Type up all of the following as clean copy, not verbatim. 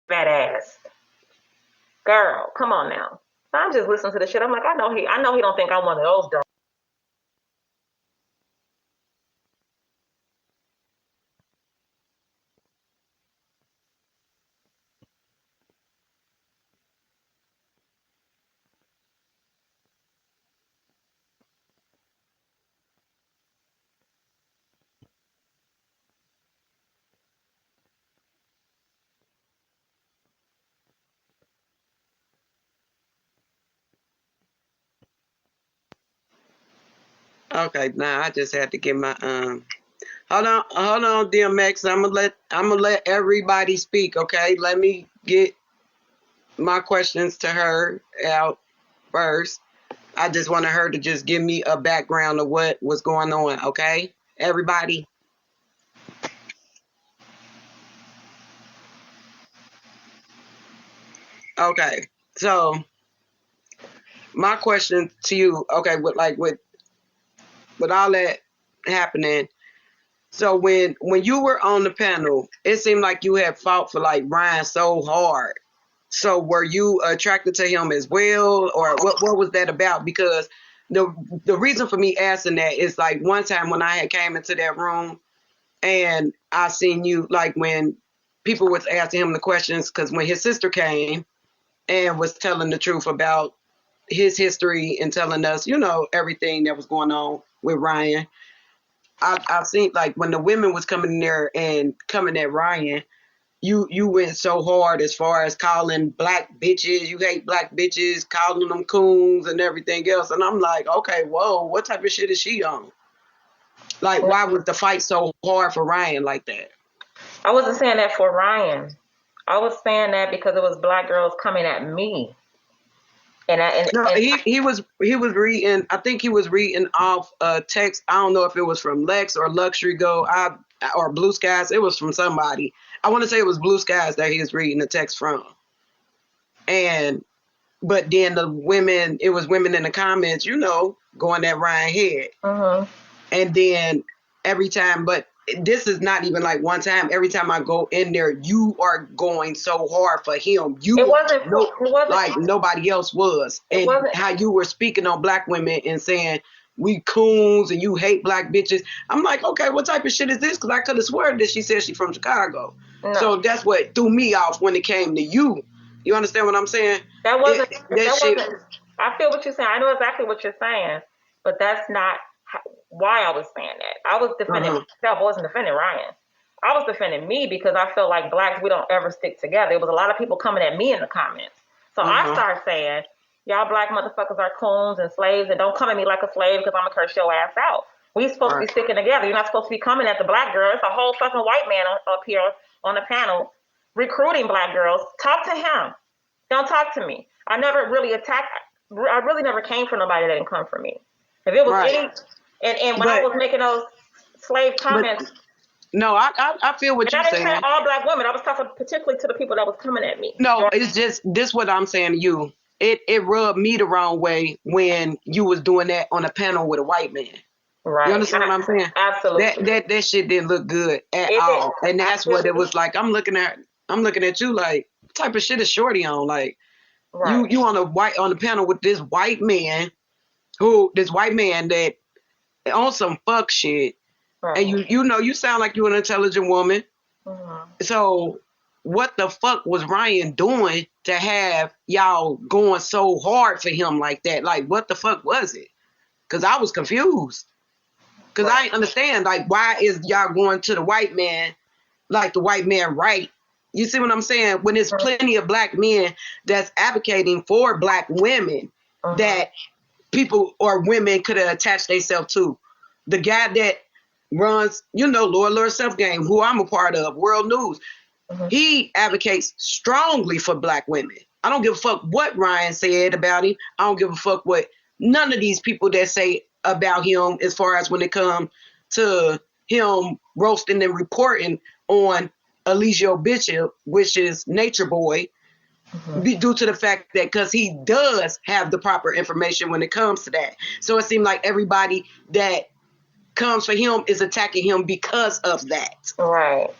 fat ass. Girl, come on now. I'm just listening to the shit. I'm like, I know he don't think I'm one of those dumb. Okay, now I just had to get my hold on, DMX. I'm gonna let everybody speak. Okay, let me get my questions to her out first. I just wanted her to just give me a background of what was going on. Okay, everybody. Okay, so my question to you. Okay, with all that happening. So when you were on the panel, it seemed like you had fought for like Ryan so hard. So were you attracted to him as well, or what was that about? Because the the reason for me asking that is like one time when I had came into that room and I seen you like when people was asking him the questions because when his sister came and was telling the truth about his history and telling us, everything that was going on with Ryan. I've seen like when the women was coming in there and coming at Ryan, you went so hard as far as calling black bitches, you hate black bitches, calling them coons and everything else. And I'm like, okay, whoa, what type of shit is she on? Like, why was the fight so hard for Ryan like that? I wasn't saying that for Ryan. I was saying that because it was black girls coming at me. And I and, No, and he was reading. I think he was reading off a text. I don't know if it was from Lex or Luxury Go, or Blue Skies. It was from somebody. I want to say it was Blue Skies that he was reading the text from. And but then it was women in the comments, going at Ryan head. Mhm. And then every time, but this is not even like one time. Every time I go in there, you are going so hard for him. It You wasn't. know, It wasn't. like nobody else was. It And wasn't. how you were speaking on black women and saying we coons and you hate black bitches. I'm like, okay, what type of shit is this? Because I could have sworn that she said she's from Chicago. No, So that's what threw me off when it came to you. You understand what I'm saying? that wasn't. That That shit. wasn't. I feel what you're saying. I know exactly what you're saying, but that's not why I was saying that. I was defending Uh-huh. myself. I wasn't defending Ryan. I was defending me because I feel like blacks, we don't ever stick together. There was a lot of people coming at me in the comments. So I Uh-huh. started saying, y'all black motherfuckers are coons and slaves, and don't come at me like a slave because I'm going to curse your ass out. We supposed to Right. be sticking together. You're not supposed to be coming at the black girl. It's a whole fucking white man up here on the panel recruiting black girls. Talk to him. Don't talk to me. I never really attacked. I really never came for nobody that didn't come for me. If it was Right. any, and when I But was making those slave but comments, no, I feel what and I you're didn't say saying. all black women. I was talking particularly to the people that was coming at me. No, it's just this what I'm saying to you. It rubbed me the wrong way when you was doing that on a panel with a white man. You Right. understand what I'm saying? That Absolutely. that that shit didn't look good at It did. all. And I that's feel what it was like. I'm looking at you like what type of shit is Shorty on? Like you right. you on the panel with this white man that on some fuck shit. And Right. you sound like you're an intelligent woman. Mhm. So what the fuck was Ryan doing to have y'all going so hard for him like that? Like what the fuck was it? Because I was confused. Because I Right. didn't understand like why is y'all going to the white man like the white man right? You see what I'm saying? When there's plenty of black men that's advocating for black women Mhm. that people or women could have attached themselves to. The guy that runs, Lord Self Game, who I'm a part of, World News, Mhm. he advocates strongly for black women. I don't give a fuck what Ryan said about him. I don't give a fuck what none of these people that say about him as far as when it comes to him roasting and reporting on Alicia Bishop, which is Nature Boy, Mhm. due to the fact that because he does have the proper information when it comes to that. So it seemed like everybody that comes for him is attacking him because of that. Right.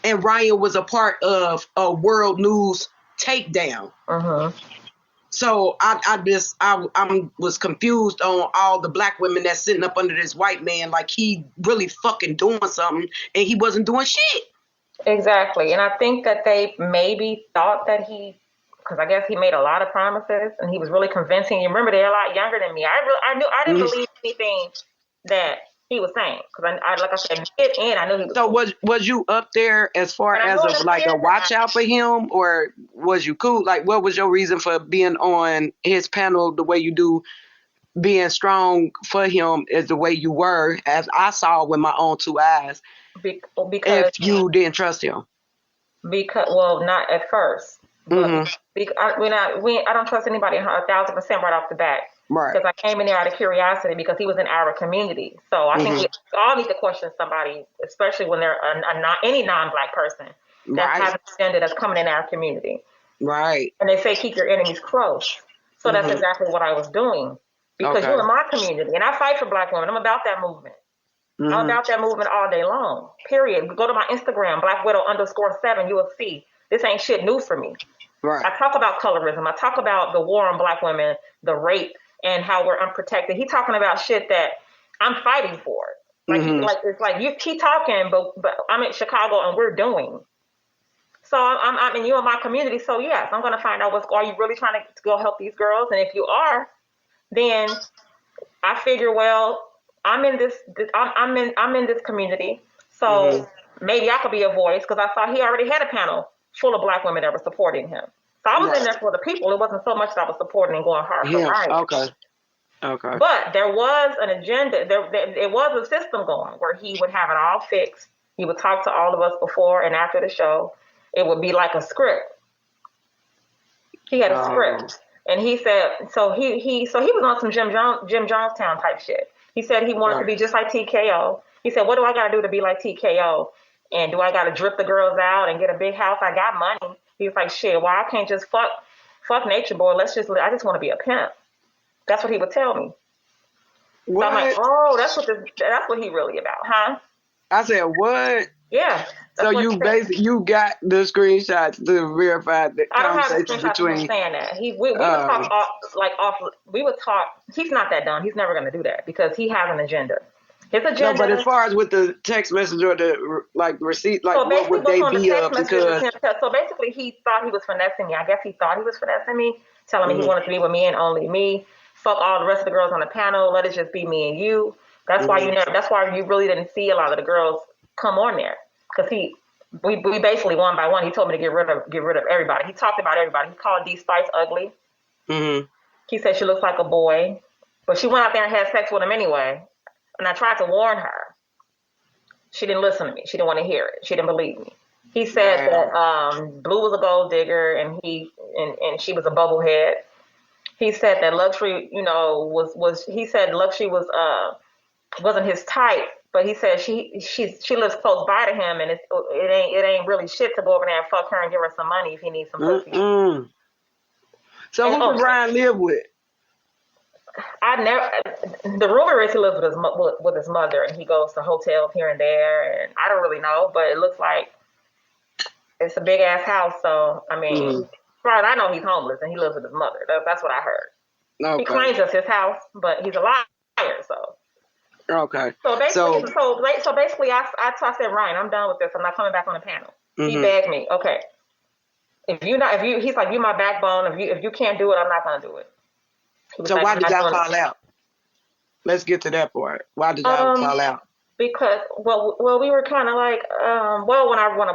and Ryan was a part of a world news takedown. So I was confused on all the black women that's sitting up under this white man like he really fucking doing something and he wasn't doing shit. Exactly. And I think that they maybe thought that because I guess he made a lot of promises and he was really convincing. You remember, they're a lot younger than me. I didn't believe anything that he was saying because I like I said, mid-end, I knew he was. So was you up there as far as a watch out for him, or was you cool? Like, what was your reason for being on his panel the way you do, being strong for him as the way you were, as I saw with my own two eyes? Because if you didn't trust him, well, not at first. But I don't trust anybody 1,000% right off the bat. Right. Because I came in there out of curiosity because he was in our community. So I think we all need to question somebody, especially when they're any non-black person that has an agenda that's coming in our community. Right. And they say keep your enemies close. So that's exactly what I was doing. Because you're in my community. And I fight for black women. I'm about that movement. I'm about that movement all day long. Period. Go to my Instagram, BlackWidow_7. You will see this ain't shit new for me. Right. I talk about colorism. I talk about the war on black women, the rape, and how we're unprotected. He talking about shit that I'm fighting for. Like, it's like you keep talking, but I'm in Chicago and we're doing. So I'm in you in my community. So yes, I'm gonna find out are you really trying to go help these girls? And if you are, then I figure, well, I'm in this community, so maybe I could be a voice because I saw he already had a panel full of black women that were supporting him. So I was in there for the people. It wasn't so much that I was supporting and going hard for Ryan. Okay. But there was an agenda. There was a system going where he would have it all fixed. He would talk to all of us before and after the show. It would be like a script. He had a script, and he said so. He was on some Jim Jonestown type shit. He said he wanted to be just like TKO. He said, what do I got to do to be like TKO? And do I got to drip the girls out and get a big house? I got money. He was like, shit, well, I can't just fuck Nature Boy. I just want to be a pimp. That's what he would tell me. What? So I'm like, oh, that's what he really about, huh? I said, what? Yeah. So you basically got the screenshots to verify the conversation between. Saying that we would talk we would talk. He's not that dumb. He's never going to do that because he has an agenda. His agenda. No, but as far as with the text message or the receipt, what would they be of? Because so basically, he thought he was finessing me. I guess he thought he was finessing me, telling me he wanted to be with me and only me. Fuck all the rest of the girls on the panel. Let it just be me and you. That's why That's why you really didn't see a lot of the girls come on there because we basically one by one. He told me to get rid of everybody. He talked about everybody. He called D Spice ugly. He said she looks like a boy, but she went out there and had sex with him anyway. And I tried to warn her. She didn't listen to me. She didn't want to hear it. She didn't believe me. He said that Blue was a gold digger and she was a bubblehead. He said that Luxury, Luxury wasn't his type, but he said she lives close by to him, and it ain't really shit to go over there and fuck her and give her some money if he needs some pussy. So who did Ryan live with? The rumor is he lives with his mother, and he goes to hotels here and there, and I don't really know, but it looks like it's a big ass house. So I mean, as far as I know, he's homeless and he lives with his mother. That's what I heard. Okay. He claims it's his house, but he's a liar. So okay. So basically, I said, Ryan, I'm done with this. I'm not coming back on the panel. He begged me, okay. He's like, you my backbone. If you can't do it, I'm not gonna do it. So why did y'all fall out? Let's get to that part. Why did y'all fall out? Because we were kind of like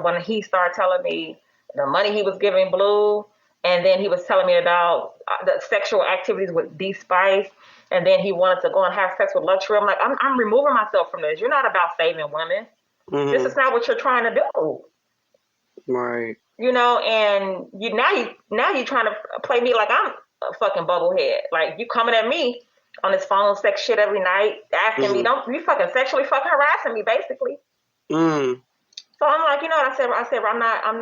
when he started telling me the money he was giving Blue, and then he was telling me about the sexual activities with D Spice, and then he wanted to go and have sex with Luxury. I'm like, I'm removing myself from this. You're not about saving women. This is not what you're trying to do. Right. And now you're trying to play me like I'm a fucking bubblehead. Like, you coming at me on this phone sex shit every night, asking me, don't you fucking sexually fucking harassing me, basically. So I'm like, what I said, I'm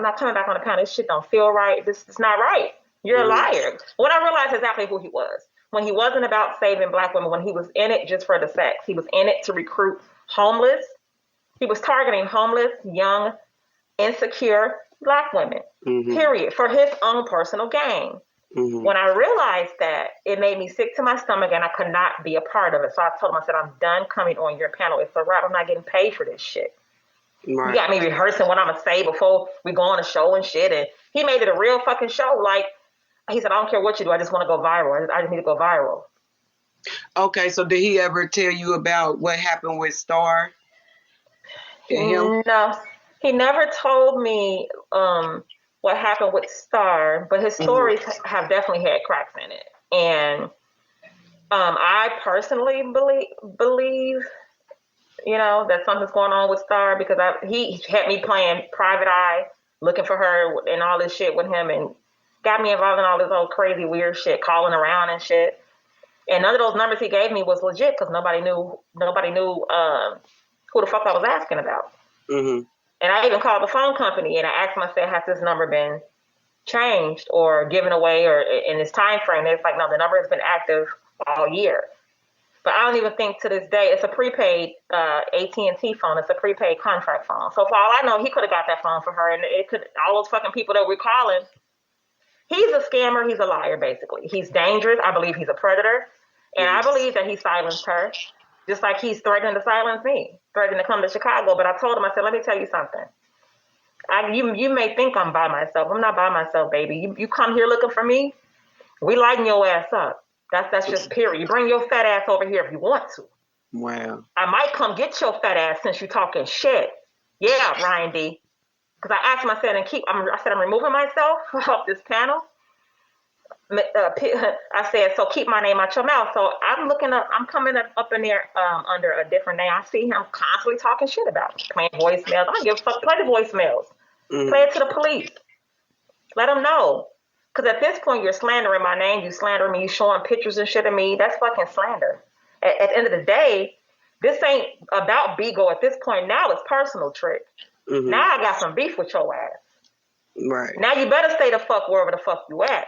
not coming back on the panel. This shit don't feel right. This is not right. You're a liar. When I realized exactly who he was, when he wasn't about saving black women, when he was in it just for the sex, he was in it to recruit homeless. He was targeting homeless, young insecure black women, period, for his own personal gain. When I realized that, it made me sick to my stomach and I could not be a part of it. So I told him, I said, I'm done coming on your panel. It's a wrap. I'm not getting paid for this shit. Right. You got me rehearsing what I'm going to say before we go on a show and shit. And he made it a real fucking show. Like, he said, I don't care what you do. I just want to go viral. I just need to go viral. Okay, so did he ever tell you about what happened with Star and him? No, he never told me what happened with Star, but his stories have definitely had cracks in it. And I personally believe, you know, that something's going on with Star because he had me playing Private Eye, looking for her and all this shit with him, and got me involved in all this old crazy weird shit, calling around and shit. And none of those numbers he gave me was legit because nobody knew who the fuck I was asking about. And I even called the phone company and I asked them, I said, has this number been changed or given away or in this time frame? It's like, no, the number has been active all year. But I don't even think to this day, it's a prepaid AT&T phone. It's a prepaid contract phone. So for all I know, he could have got that phone for her, and it could, all those fucking people that we're calling, he's a scammer. He's a liar, basically. He's dangerous. I believe he's a predator. And I believe that he silenced her, just like he's threatening to silence me, threatening to come to Chicago. But I told him, I said, let me tell you something. You may think I'm by myself. I'm not by myself, baby. You come here looking for me, we lighten your ass up. That's just period. You bring your fat ass over here if you want to. Wow. I might come get your fat ass since you're talking shit. Yeah, Ryan D. Because I asked him, I said, I'm removing myself off this panel. I said, so keep my name out your mouth. So I'm coming up in there under a different name. I see him constantly talking shit about me, playing voicemails. I don't give a fuck. Play the voicemails. Play it to the police. Let them know. Because at this point, you're slandering my name. You slandering me. You showing pictures and shit of me. That's fucking slander. At the end of the day, this ain't about Bigo at this point. Now it's personal, Trick. Now I got some beef with your ass. Right. Now you better stay the fuck wherever the fuck you at.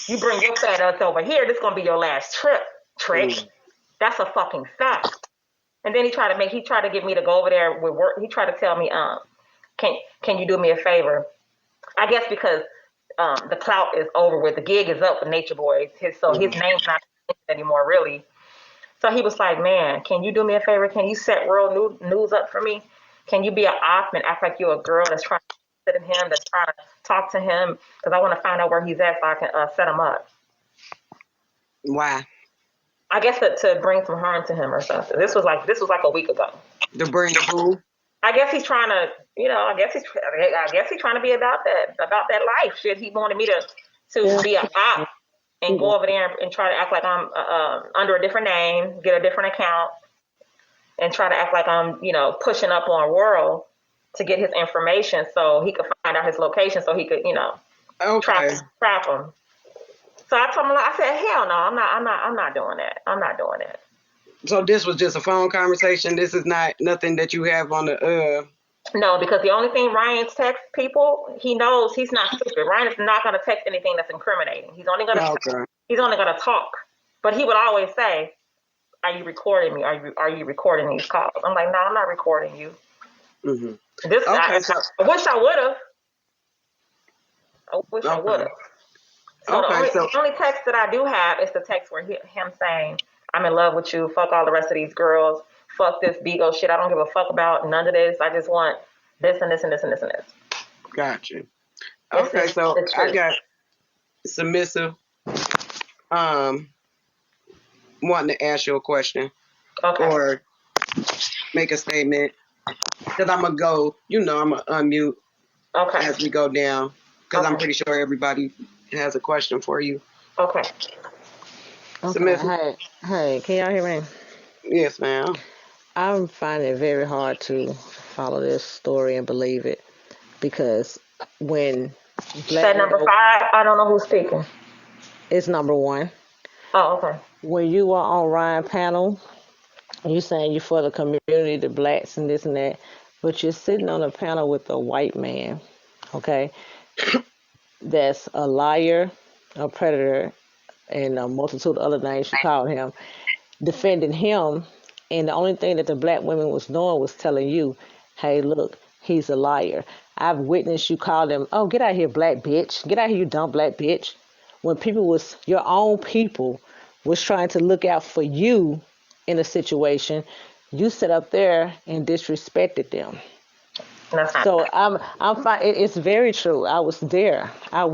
You bring your fat ass over here, this gonna be your last trip, Trick. That's a fucking fact. And then he tried to get me to go over there with work. He tried to tell me, can you do me a favor? I guess because the clout is over with, the gig is up with Nature Boy. His name's not anymore, really. So he was like, man, can you do me a favor? Can you set World News up for me? Can you be an op and act like you're a girl that's trying to sit in him, that's trying to talk to him? Because I want to find out where he's at so I can set him up. Why? I guess to bring some harm to him or something. This was like a week ago. To bring who? I guess he's trying to, I guess he's trying to be about that life shit. He wanted me to be an op and go over there and try to act like I'm under a different name, get a different account, and try to act like I'm, pushing up on World to get his information so he could find out his location so he could, trap him. So I told him, I said, hell no, I'm not doing that. I'm not doing that. So this was just a phone conversation. This is not nothing that you have on the No, because the only thing Ryan texts people, he knows he's not stupid. Ryan is not going to text anything that's incriminating. He's only going to talk. But he would always say, "Are you recording me? Are you recording these calls?" I'm like, "No, I'm not recording you." I wish I would have. I would have. So the only text that I do have is the text where him saying, "I'm in love with you. Fuck all the rest of these girls. Fuck this Bigo shit. I don't give a fuck about none of this. I just want this and this and this and this and this." Gotcha. Okay, so I got submissive. Wanting to ask you a question or make a statement. Because I'm gonna go. I'm gonna unmute as we go down. Because I'm pretty sure everybody has a question for you. Okay. Submissive. Hey, can y'all hear me? Yes, ma'am. I'm finding it very hard to follow this story and believe it because when That number 5, I don't know who's speaking. It's number 1. Oh, okay. When you were on Ryan panel, you saying you for the community, the blacks and this and that, but you're sitting on a panel with a white man, okay? That's a liar, a predator, and a multitude of other names you called him, defending him. And the only thing that the black women was doing was telling you, hey, look, he's a liar. I've witnessed you call them, oh, get out of here, black bitch. Get out of here, you dumb black bitch. When your own people was trying to look out for you in a situation, you sit up there and disrespected them. That's not So fair. I'm fine. It's very true. I was there. I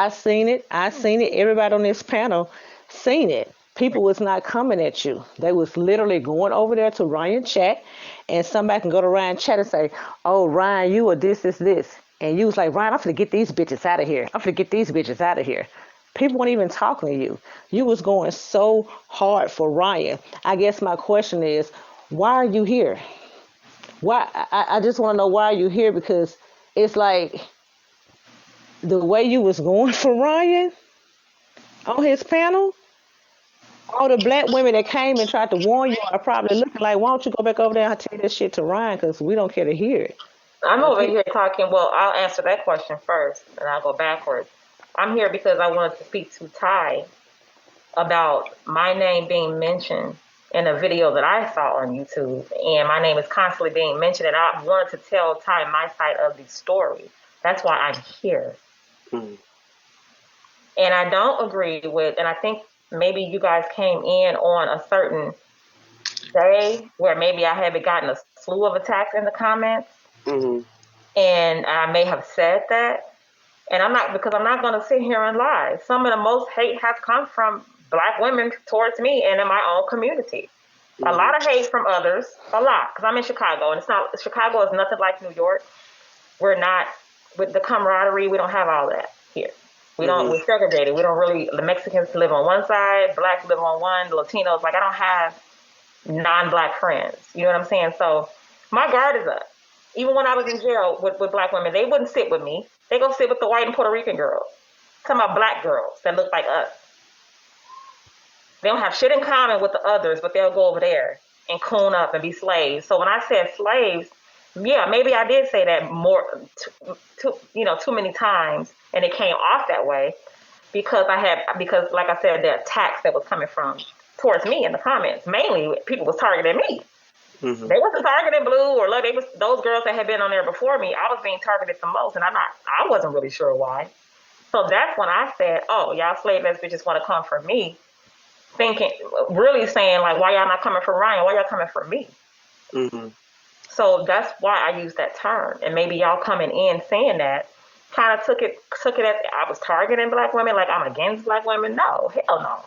seen it. I seen it. Everybody on this panel seen it. People was not coming at you. They was literally going over there to Ryan chat, and somebody can go to Ryan chat and say, "Oh, Ryan, you are this," and you was like, "Ryan, I'm finna get these bitches out of here. I'm finna get these bitches out of here." People weren't even talking to you. You was going so hard for Ryan. I guess my question is, why are you here? Why? I just want to know why you here, because it's like the way you was going for Ryan on his panel, all the black women that came and tried to warn you are probably looking like, why don't you go back over there and tell this shit to Ryan, because we don't care to hear it. I'm The over people, here talking. Well, I'll answer that question first, and I'll go backwards. I'm here because I wanted to speak to Ty about my name being mentioned in a video that I saw on YouTube, and my name is constantly being mentioned, and I wanted to tell Ty my side of the story. That's why I'm here. Mm-hmm. And I don't agree with, and I think maybe you guys came in on a certain day where maybe I haven't gotten a slew of attacks in the comments, Mm-hmm. and I may have said that. And I'm not going to sit here and lie. Some of the most hate has come from black women towards me and in my own community. A lot of hate from others, a lot, because I'm in Chicago, and Chicago is nothing like New York. We're not, with the camaraderie, we don't have all that here. We're segregated. We don't really, the Mexicans live on one side, blacks live on one, the Latinos, like I don't have non-black friends. You know what I'm saying? So my guard is up. Even when I was in jail with black women, they wouldn't sit with me. They go sit with the white and Puerto Rican girls. Talking about black girls that look like us. They don't have shit in common with the others, but they'll go over there and coon up and be slaves. So when I said slaves, yeah, maybe I did say that too many times, and it came off that way because like I said, the attacks that was coming towards me in the comments, mainly people was targeting me. Mm-hmm. They wasn't targeting Blue or look. They was those girls that had been on there before me. I was being targeted the most, and I wasn't really sure why. So that's when I said, "Oh, y'all slave ass bitches want to come for me," thinking, really saying like, "Why y'all not coming for Ryan? Why y'all coming for me?" Mm-hmm. So that's why I used that term, and maybe y'all coming in saying that kind of took it as I was targeting black women, like I'm against black women. No, hell no.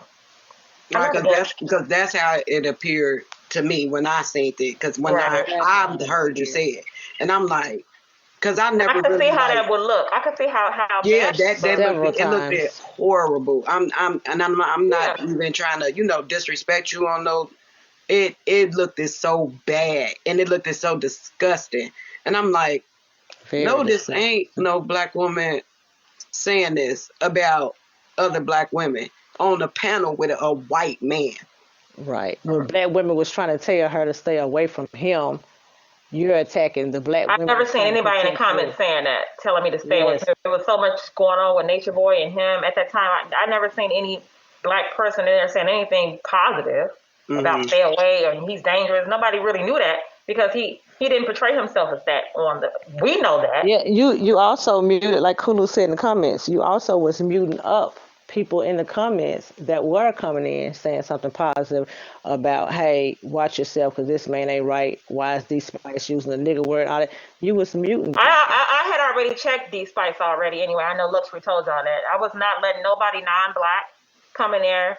Right, because that's how it appeared to me when I seen it. Because when Right. I heard you say it, and I'm like, because I never I could really see how like, that would look. I could see how yeah, bad that several it looked times. horrible. I'm not Yeah. even trying to disrespect you on those. It looked so bad, and it looked so disgusting, and I'm like, Very no, this disgusting. ain't no black woman saying this about other black women on a panel with a white man. Right. When black women was trying to tell her to stay away from him, you're attacking the black I've women never that's seen trying to anybody in the protect you. comments saying that, telling me to stay away. Yes. There was so much going on with Nature Boy and him at that time. I never seen any black person in there saying anything positive about stay away or he's dangerous. Nobody really knew that because he didn't portray himself as that we know that. Yeah, you also muted, like Kulu said in the comments, you also was muting up people in the comments that were coming in saying something positive about, hey, watch yourself because this man ain't right. Why is these spice using the nigga word? All that. You was muting people. I had already checked these spice already anyway. I know Luxury told y'all that. I was not letting nobody non-black come in there.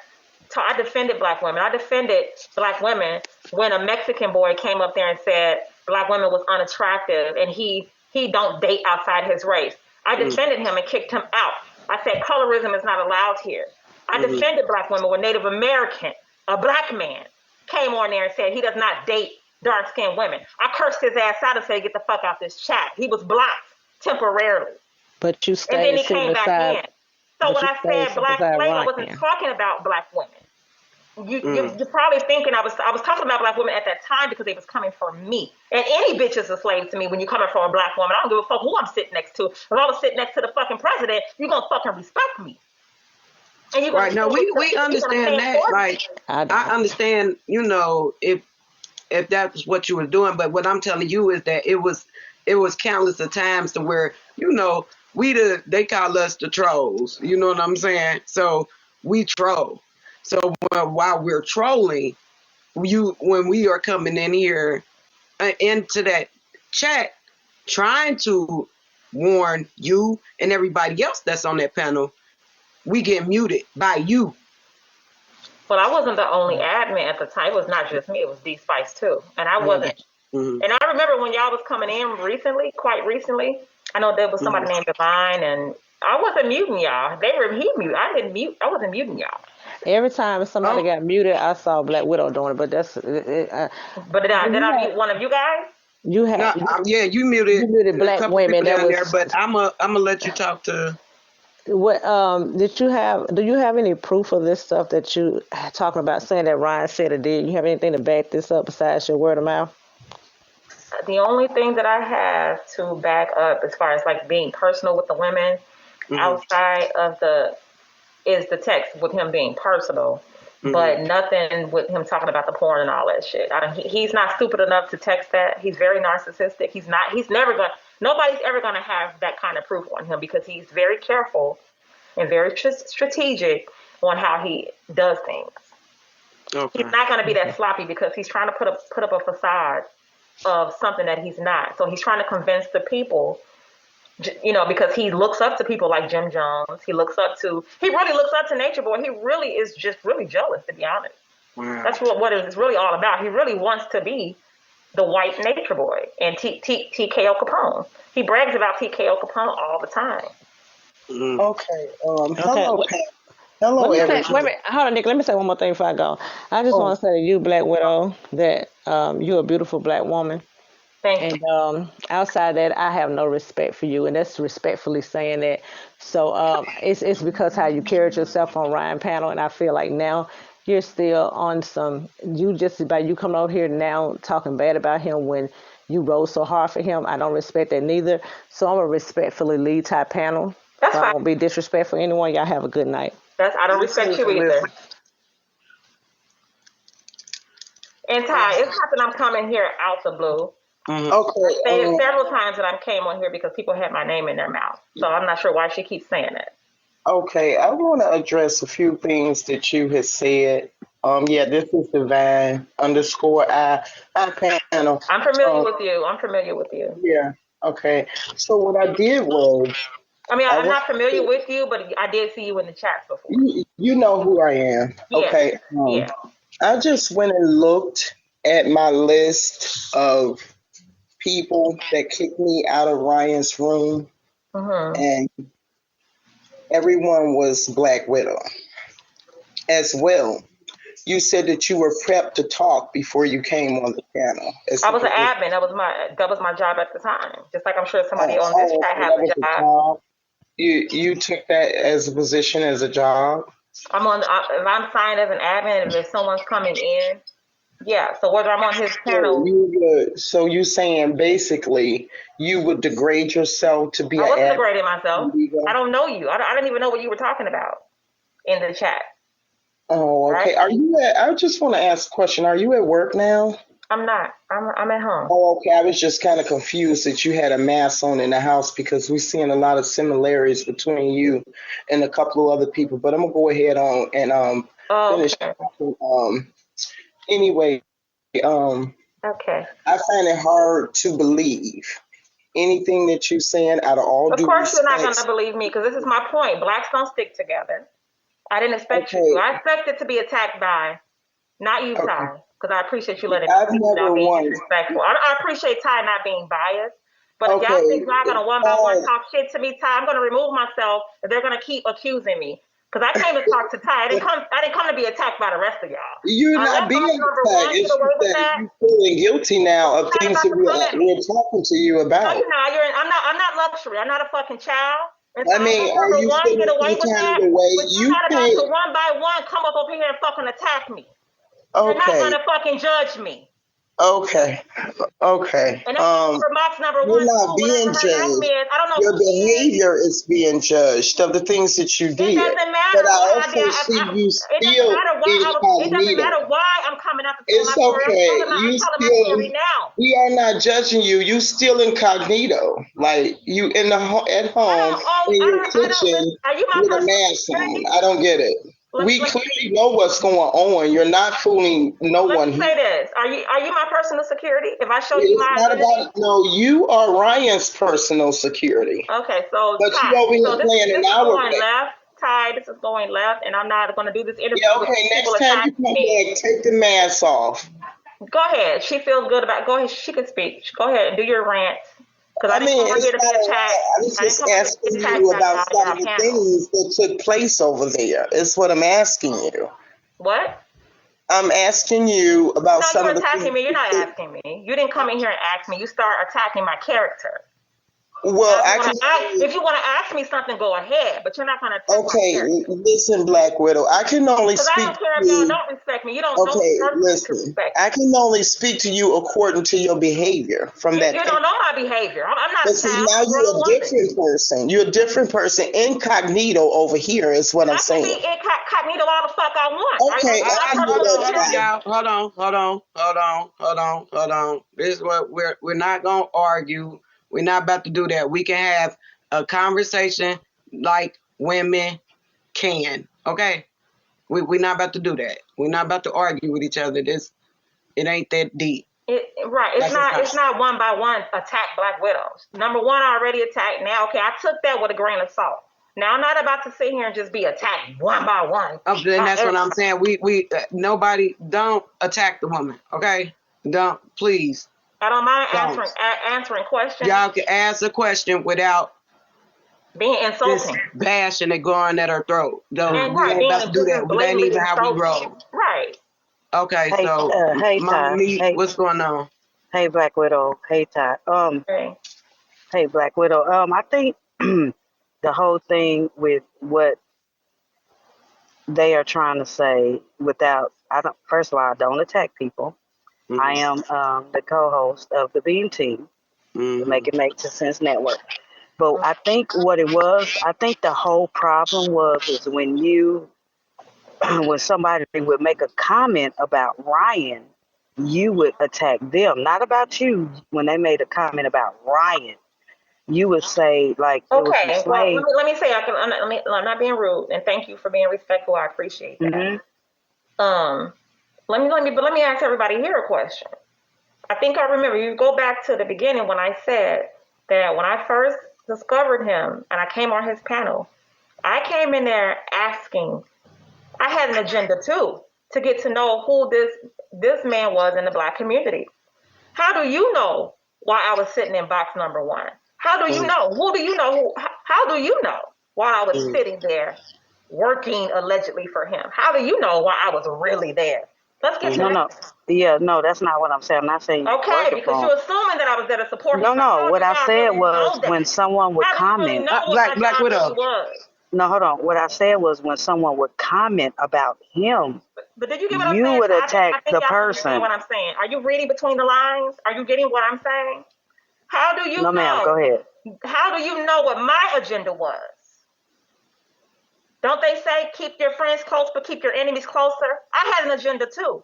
I defended black women. I defended black women when a Mexican boy came up there and said black women was unattractive and he don't date outside his race. I defended him and kicked him out. I said colorism is not allowed here. I defended black women when Native American, a black man, came on there and said he does not date dark-skinned women. I cursed his ass out and said, get the fuck out this chat. He was blocked temporarily. But you And then stayed he sitting came back beside, in. So but when you I stayed said black beside slave, I wasn't Ryan. talking about black women. You're probably thinking I was talking about black women at that time because they was coming for me. And any bitch is a slave to me when you're coming for a black woman. I don't give a fuck who I'm sitting next to. If I was sitting next to the fucking president, you're gonna fucking respect me. And you're gonna Right. No, we understand that. Like, I don't. I understand, if if that's what you were doing. But what I'm telling you is that it was countless of times to where, they call us the trolls. You know what I'm saying? So we troll. So while we're trolling, when we are coming in here into that chat, trying to warn you and everybody else that's on that panel, we get muted by you. Well, I wasn't the only admin at the time. It was not just me. It was D Spice too, and I wasn't. Mm-hmm. And I remember when y'all was coming in quite recently. I know there was somebody named Divine, and I wasn't muting y'all. He muted. I didn't mute. I wasn't muting y'all. Every time somebody got muted, I saw Black Widow doing it. But that's. But did I mute one of you guys? You have. You muted Black a couple women. people down there, but I'm gonna let you talk to. What do you have any proof of this stuff that you talking about, saying that Ryan said or did? You have anything to back this up besides your word of mouth? The only thing that I have to back up as far as like being personal with the women outside of is the text with him being personal, but nothing with him talking about the porn and all that shit. He's not stupid enough to text that. He's very narcissistic. Nobody's ever going to have that kind of proof on him because he's very careful and very strategic on how he does things. Okay. He's not going to be that sloppy because he's trying to put up a facade of something that he's not. So he's trying to convince the people, because he looks up to people like Jim Jones. He really looks up to Nature Boy. He really is just really jealous, to be honest. Wow. That's what it's really all about. He really wants to be the white Nature Boy and TKO Capone. He brags about TKO Capone all the time. Okay. Hello, Wait a minute. Hold on, Nick. Let me say one more thing before I go. I just want to say to you, Black Widow, that you're a beautiful black woman. Thank you. And outside that, I have no respect for you, and that's respectfully saying that. So it's because how you carried yourself on Ryan panel, and I feel like now you're still on by you coming over here now talking bad about him when you rode so hard for him. I don't respect that neither. So I'm gonna respectfully leave Ty panel. That's fine. I won't be disrespectful to anyone. Y'all have a good night. I don't respect you either. And Ty, it's happened I'm coming here out the blue. Okay. I stated several times that I came on here because people had my name in their mouth. So I'm not sure why she keeps saying that. Okay, I want to address a few things that you have said. This is Divine _I panel. I'm familiar with you. Yeah. Okay. So what I did was. I'm not familiar with you, but I did see you in the chat before. You know who I am. Yeah. Okay. I just went and looked at my list of people that kicked me out of Ryan's room, and everyone was Black Widow as well. You said that you were prepped to talk before you came on the channel. I was an admin. That was my job at the time. Just like I'm sure somebody on this chat has a job. You took that as a position, as a job? If I'm signed as an admin, if someone's coming in, yeah. So whether I'm on his panel. So you saying basically you would degrade yourself to be an admin? I wasn't degrading myself. I don't know you. I didn't even know what you were talking about in the chat. Oh, okay. Right? I just want to ask a question. Are you at work now? I'm not. I'm at home. Oh, okay. I was just kind of confused that you had a mask on in the house because we're seeing a lot of similarities between you and a couple of other people. But I'm gonna go ahead on and finish. Okay. Anyway, okay. I find it hard to believe anything that you're saying out of all due respect. Of course, you're not gonna believe me because this is my point. Blacks don't stick together. I didn't expect you to. I expected to be attacked by, not you, Ty. Because I appreciate you letting me not being disrespectful. I appreciate Ty not being biased. But if y'all think y'all going to one by one talk shit to me, Ty, I'm going to remove myself if they're going to keep accusing me. Because I came to talk to Ty. I didn't come to be attacked by the rest of y'all. You're not being attacked. It's that you're feeling guilty now of things that we're talking to you about. No, I'm not luxury. I'm not a fucking child. And so are you feeling some kind of way? You not about to one by one come up over here and fucking attack me. You're not going to fucking judge me. Okay. Okay. And that's for Max number You're one not too. Whatever being her name judged. is, I don't know Your who she is. behavior is being judged of the things that you It did. doesn't But matter I what I did. also see you It doesn't still matter why I was. It doesn't incognito. matter why I'm coming out to tell my It's story. okay. I'm You telling my story still, now. we are not judging you. You still incognito. Like you in the at home in your I don't kitchen listen. Are you my with a personal mask on. security? I don't get it. Let me We let me clearly know what's going on. You're not fooling no let me one here. say this. Are you my personal security? If I show you It's my not identity? about no. You are Ryan's personal security, Okay, so but you Ty. over So here this playing in is our going game. left. Ty, this is going left, and I'm not going to do this Yeah, interview with okay. people Next time you attacking come me. back, take the mask off. Go ahead. She feels good about. Go ahead. She can speak. Go ahead and do your rant. Because I I didn't mean, come on it's here to be not a attacked. lie. I'm I didn't just come on here to be asking attacked you by about some of y'all the panel. things that took place over there. Is what I'm asking you. What? I'm asking you about No, some you're of the attacking things me. You're that not took. asking me. You didn't come in here and ask me. You start attacking my character. Well, Now, I can if only. you want to ask me something, go ahead. But you're not going to attack my Okay, character. listen, Black Widow. I can only Because I speak don't to care if y'all you. don't respect me. You don't know me Okay, personally to listen. respect I me. can only speak to you according to your behavior from that. You don't know my behavior. I'm not But a see, child. now I'm a you're grown a woman. different person. You're a different person, incognito over here, is what I'm I can saying. be incognito all the fuck I want. Are Okay, you my I know personal Hold on, that's security? fine. y'all. Hold on. This is what we're not gonna argue. We're not about to do that. We can have a conversation like women can. Okay, we're not about to do that. We're not about to argue with each other. It ain't that deep. Right. Like it's It's not one by one attack Black Widows. Number one, I already attacked. Now, okay, I took that with a grain of salt. Now I'm not about to sit here and just be attacked one by one. And that's what I'm saying. We nobody don't attack the woman. Okay, don't please. I don't mind Don't. answering questions. Y'all can ask a question without Being just insulting. bashing and going at her throat. Though And we right, ain't being about to do that. just That ain't blatantly even how we insulting. roll. Right. Okay, Hey, so hey, Mama Ty. Me, Hey, what's going on? hey, Black Widow. Hey, Ty. Okay. Hey, Black Widow. I think the whole thing with what they are trying to say without, I don't. First of all, I don't attack people. I Mm-hmm. am the co-host of the Beam Team, the Mm-hmm. Make It Make Sense Network. But I think what it was, I think the whole problem was when you, when somebody would make a comment about Ryan, you would attack them, not about you. When they made a comment about Ryan, you would say like it was some Okay. Well, slave. let me say I'm not being rude, and thank you for being respectful. I appreciate that. Hmm. Let me ask everybody here a question. I think I remember you go back to the beginning when I said that when I first discovered him and I came on his panel, I came in there asking. I had an agenda too to get to know who this man was in the Black community. How do you know why I was sitting in box number one? How do you know? Who do you know? How do you know why I was sitting there working allegedly for him? How do you know why I was really there? Let's get to No, that. no, yeah, no, that's not what I'm saying. I'm not saying you Okay, working because for him. you're assuming that I was there to support him. No, So no. how do What I y'all said really was know when that? someone would How do you really comment. know what my Black job really Widow. was? No, hold on. What I said was when someone would comment about him, But did you get what I'm you saying? would I attack think the y'all understand person. what I'm saying. Are you reading between the lines? Are you getting what I'm saying? How do you No, ma'am. Go know? ahead. How do you know what my agenda was? Don't they say keep your friends close, but keep your enemies closer? I had an agenda too.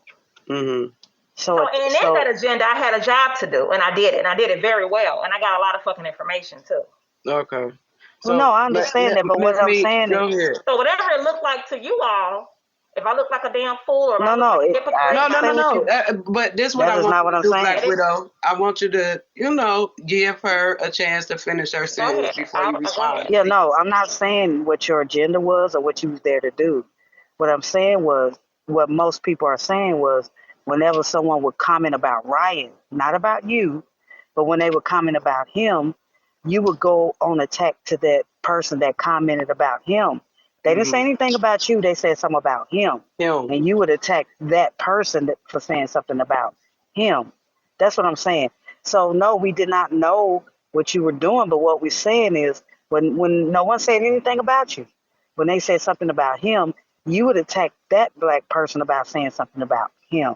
Mm-hmm. So, and in that agenda, I had a job to do, and I did it, and I did it very well, and I got a lot of fucking information too. Okay. Well, So no, I understand that, but Miss what I'm Me, saying go is, ahead. So whatever it looked like to you all, if I look like a damn fool or if I no, look no, like a I hypocrite, understand what you. But this is what That I is want not you what to I'm do, saying. Black Widow. I want you to, give her a chance to finish her go sentence ahead. before you Go respond, ahead. Yeah, please. no, I'm not saying what your agenda was or what you was there to do. What I'm saying was, what most people are saying was, whenever someone would comment about Ryan, not about you, but when they would comment about him, you would go on attack to that person that commented about him. They didn't say anything about you. They said something about him. Him. And you would attack that person for saying something about him. That's what I'm saying. So, no, we did not know what you were doing. But what we're saying is when no one said anything about you, when they said something about him, you would attack that black person about saying something about him.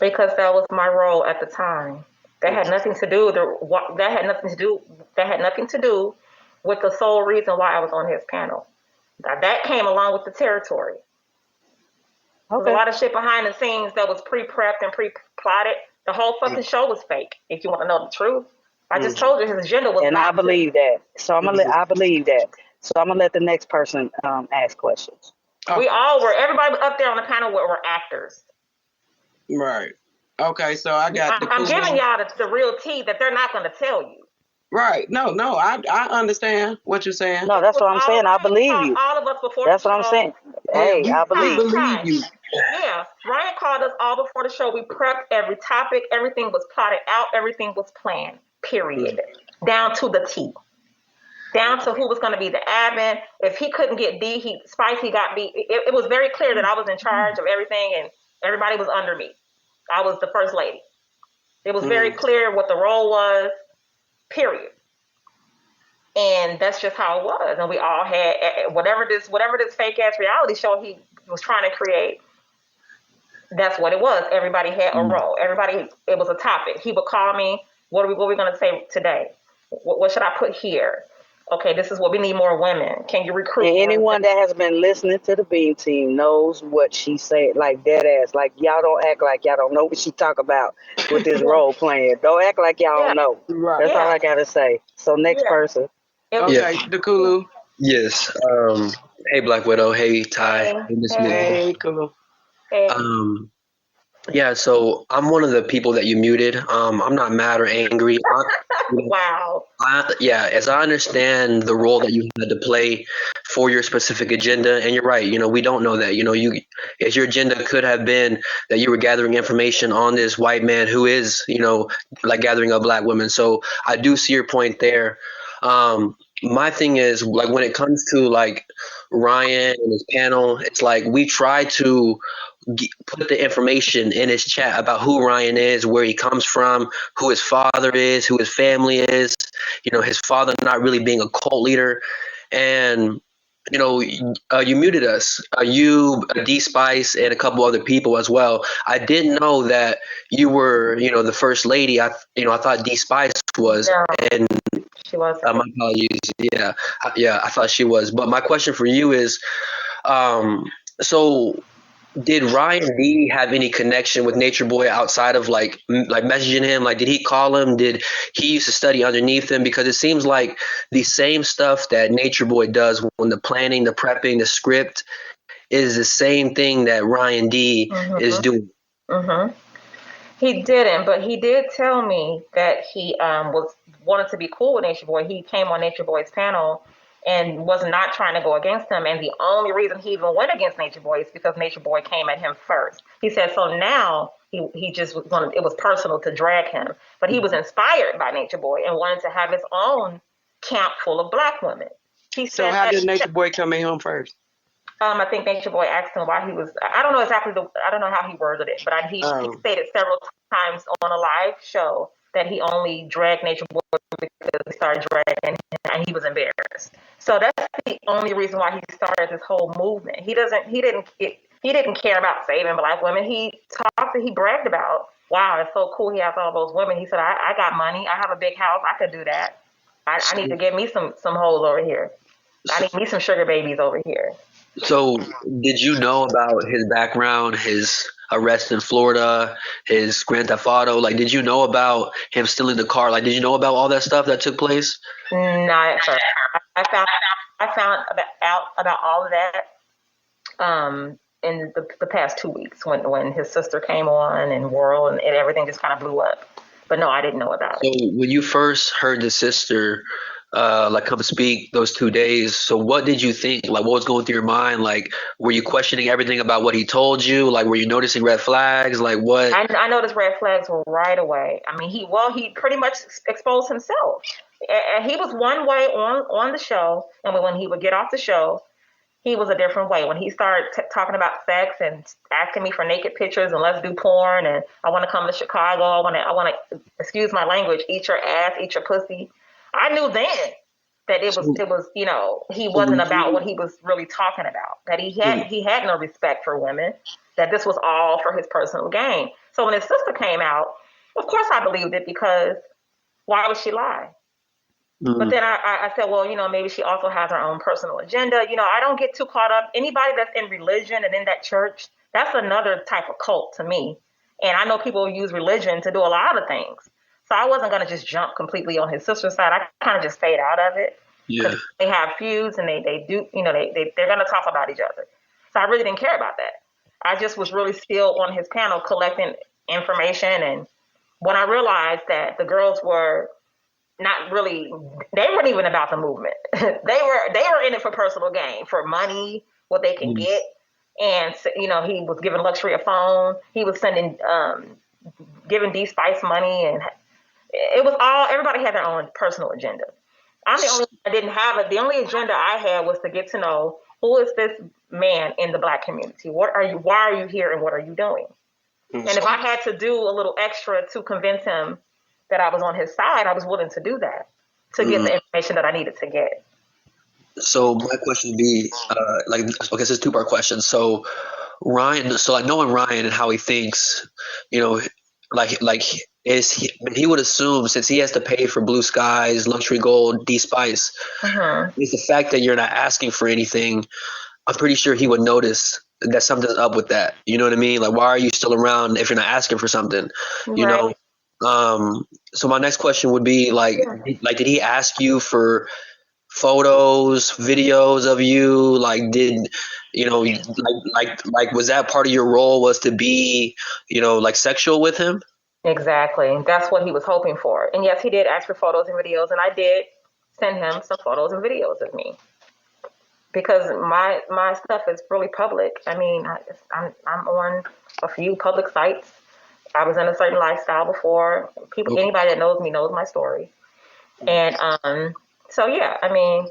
because that was my role at the time. That had nothing to do. That had nothing to do. That had nothing to do with the sole reason why I was on his panel. That came along with the territory. There's a Okay. lot of shit behind the scenes that was pre-prepped and pre-plotted. The whole fucking show was fake. If you want to know the truth, I just told you his agenda was And I not to. believe that. So I believe that. So I'm gonna let the next person ask questions. We Okay. all were. Everybody up there on the panel were actors. Right. Okay, so I got the I'm giving cool. y'all the real tea that they're not going to tell you. Right. No, I understand what you're saying. No, that's what I'm saying. I believe you. All of us before That's the what I'm show. saying. Yeah, Hey, I we believe you. believe you. Yeah, Ryan called us all before the show. We prepped every topic. Everything was plotted out. Everything was planned. Period. Down to the T. Down to who was going to be the admin. If he couldn't get D, Spicy got B. It was very clear that I was in charge of everything, and everybody was under me. I was the first lady. It was very clear what the role was. Period. And that's just how it was. And we all had whatever this fake ass reality show he was trying to create. That's what it was. Everybody had a role. It was a topic. He would call me. What are we going to say today? What should I put here? Okay, this is what we need, more women. Can you recruit? And anyone that has been listening to the Beam Team knows what she said, like dead ass. Like y'all don't act like y'all don't know what she talk about with this role playing. Don't act like y'all don't know. Right. That's all I gotta say. So next person. Okay, Dakulu. Yes. Hey, Black Widow. Hey, Ty. Hey, Miss Minnie. Hey, cool. Yeah. So I'm one of the people that you muted. I'm not mad or angry. Wow. As I understand the role that you had to play for your specific agenda, and you're right. We don't know that. As your agenda could have been that you were gathering information on this white man who is, like gathering up black women. So I do see your point there. My thing is, like, when it comes to like Ryan and his panel, it's like we try to put the information in his chat about who Ryan is, where he comes from, who his father is, who his family is, his father not really being a cult leader. And you muted us, you, D Spice, and a couple other people as well. I didn't know that you were, the first lady. I thought D Spice was, and she was. my apologies. Yeah, I thought she was. But my question for you is, so did Ryan D have any connection with Nature Boy outside of like messaging him? Like, did he call him? Did he used to study underneath him? Because it seems like the same stuff that Nature Boy does when the planning, the prepping, the script is the same thing that Ryan D is doing. He didn't, but he did tell me that he wanted to be cool with Nature Boy. He came on Nature Boy's panel and was not trying to go against him. And the only reason he even went against Nature Boy is because Nature Boy came at him first. He said, so now he just was it was personal to drag him. But he was inspired by Nature Boy and wanted to have his own camp full of black women. So how did Nature Boy come at him first? I think Nature Boy asked him why he was. I don't know exactly I don't know how he worded it, but he stated several times on a live show that he only dragged Nature Boy because he started dragging him and he was embarrassed. So that's the only reason why he started this whole movement. He didn't care about saving black women. He bragged about, wow, it's so cool he has all those women. He said, I got money. I have a big house. I could do that. I need to get me some hoes over here. I need me some sugar babies over here. So did you know about his background, his arrest in Florida, his Grand Theft Auto? Like, did you know about him stealing the car? Like, did you know about all that stuff that took place? Not at first. I found out about all of that in the past 2 weeks when his sister came on and World and everything just kind of blew up. But no, I didn't know about it. So when you first heard the sister come speak those 2 days, so what did you think? Like, what was going through your mind? Like, were you questioning everything about what he told you? Like, were you noticing red flags? Like, what? I noticed red flags right away. I mean, he pretty much exposed himself. And he was one way on the show, and when he would get off the show, he was a different way. When he started talking about sex and asking me for naked pictures and let's do porn and I want to come to Chicago, I want to, excuse my language, eat your ass, eat your pussy. I knew then That it was So, he so wasn't about what he was really talking about. That he had no respect for women. That this was all for his personal gain. So when his sister came out, of course I believed it, because why would she lie? But mm, then I said, well, maybe she also has her own personal agenda. I don't get too caught up. Anybody that's in religion and in that church, that's another type of cult to me. And I know people use religion to do a lot of things. So I wasn't going to just jump completely on his sister's side. I kind of just stayed out of it, yeah. because they have feuds and they do, they're going to talk about each other. So I really didn't care about that. I just was really still on his panel collecting information. And when I realized that the girls were not really, they weren't even about the movement. they were in it for personal gain, for money, what they can Mm. get. And he was giving luxury a phone. He was sending giving D Spice money, and it was all, everybody had their own personal agenda. I'm the only one that didn't have it. The only agenda I had was to get to know, who is this man in the Black community? Why are you here, and what are you doing? And if I had to do a little extra to convince him that I was on his side, I was willing to do that, to get the information that I needed to get. So my question would be, okay, this is a two-part question. So Ryan, so like knowing Ryan and how he thinks, you know, like he would assume, since he has to pay for Blue Skies, Luxury Gold, D Spice, is the fact that you're not asking for anything. I'm pretty sure he would notice that something's up with that. You know what I mean? Like, why are you still around if you're not asking for something? You Right. know. So my next question would be did he ask you for photos, videos of you? Like, did was that part of your role, was to be, like sexual with him? Exactly. That's what he was hoping for. And yes, he did ask for photos and videos, and I did send him some photos and videos of me, because my stuff is really public. I mean, I'm on a few public sites. I was in a certain lifestyle before. Anybody that knows me knows my story. And so yeah, I mean,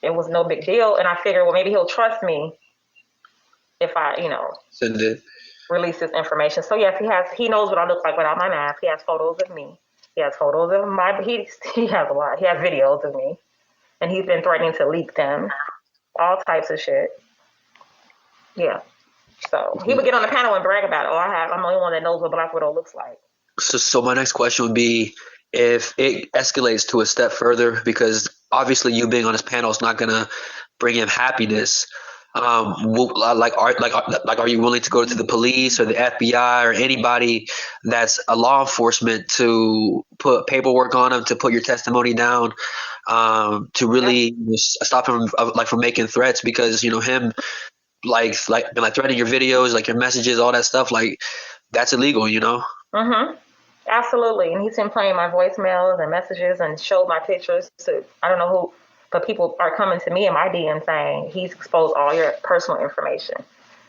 it was no big deal. And I figured, well, maybe he'll trust me if I, Send it. release this information. So yes, he knows what I look like without my mask. He has photos of me. He has photos of he has a lot. He has videos of me. And he's been threatening to leak them. All types of shit. Yeah. So he would get on the panel and brag about it. I'm the only one that knows what Black Widow looks like. So my next question would be, if it escalates to a step further, because obviously you being on this panel is not gonna bring him happiness. Are you willing to go to the police or the FBI or anybody that's a law enforcement to put paperwork on him, to put your testimony down, to really stop him from making threats? Because him threatening your videos, like your messages, all that stuff, like that's illegal. Mm-hmm. Absolutely. And he's been playing my voicemails and messages and showed my pictures to, I don't know who, but people are coming to me in my DM saying he's exposed all your personal information.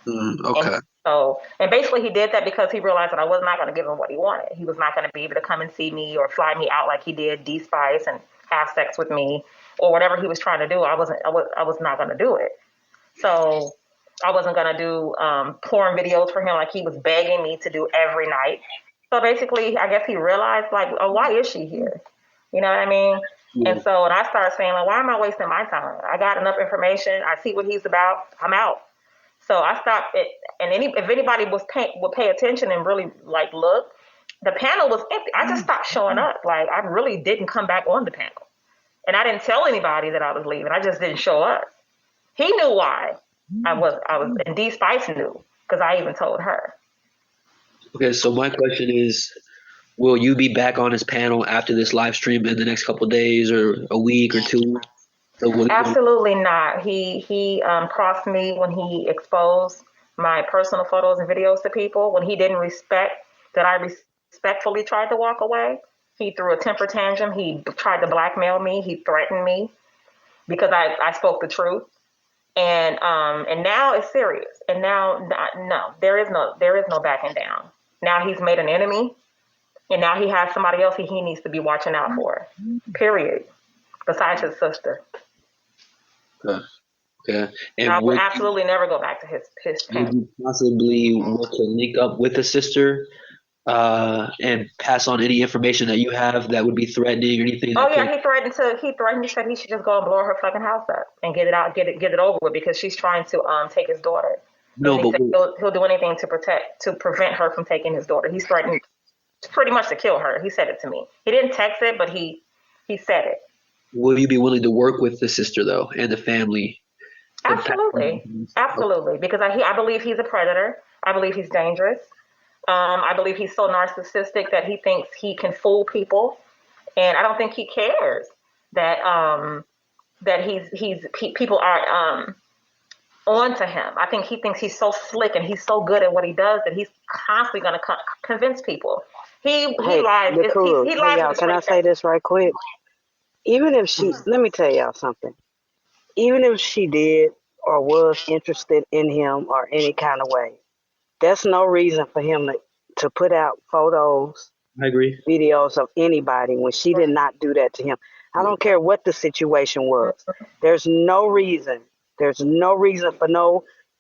Okay. And basically he did that because he realized that I was not going to give him what he wanted. He was not going to be able to come and see me or fly me out like he did D Spice and have sex with me or whatever he was trying to do. I was not going to do it. So I wasn't going to do porn videos for him like he was begging me to do every night. So basically, I guess he realized, like, oh, why is she here? You know what I mean? Yeah. And I started saying, like, why am I wasting my time? I got enough information. I see what he's about. I'm out. So I stopped it. And if anybody would pay attention and really, like, look, the panel was empty. I just stopped showing up. Like, I really didn't come back on the panel. And I didn't tell anybody that I was leaving. I just didn't show up. He knew why I was, and D Spice knew, because I even told her. Okay, so my question is, will you be back on his panel after this live stream in the next couple of days or a week or two? Absolutely not. He crossed me when he exposed my personal photos and videos to people. When he didn't respect that I respectfully tried to walk away, he threw a temper tantrum. He tried to blackmail me. He threatened me because I spoke the truth. And now it's serious. And now, no, there is no backing down. Now he's made an enemy, and now he has somebody else he needs to be watching out for. Period. Besides his sister. Okay. And I would absolutely never go back to his panel. Would you possibly want to link up with the sister and pass on any information that you have that would be threatening or anything Oh that yeah, could. he threatened. He said he should just go and blow her fucking house up and get it out, get it over with because she's trying to take his daughter. No, And he but said he'll do anything to prevent her from taking his daughter. He's threatened pretty much to kill her. He said it to me. He didn't text it, but he said it. will you be willing to work with the sister though and the family? Absolutely, absolutely. Because I believe he's a predator. I believe he's dangerous. I believe he's so narcissistic that he thinks he can fool people, and I don't think he cares that people are on to him. I think he thinks he's so slick and he's so good at what he does that he's constantly going to convince people. He lies. He lies. Hey, y'all, can I say this right quick? Even if she, let me tell y'all something. Even if she did or was interested in him or any kind of way, that's no reason for him to put out photos, I agree. videos of anybody when she did not do that to him. I don't care what the situation was. There's no reason for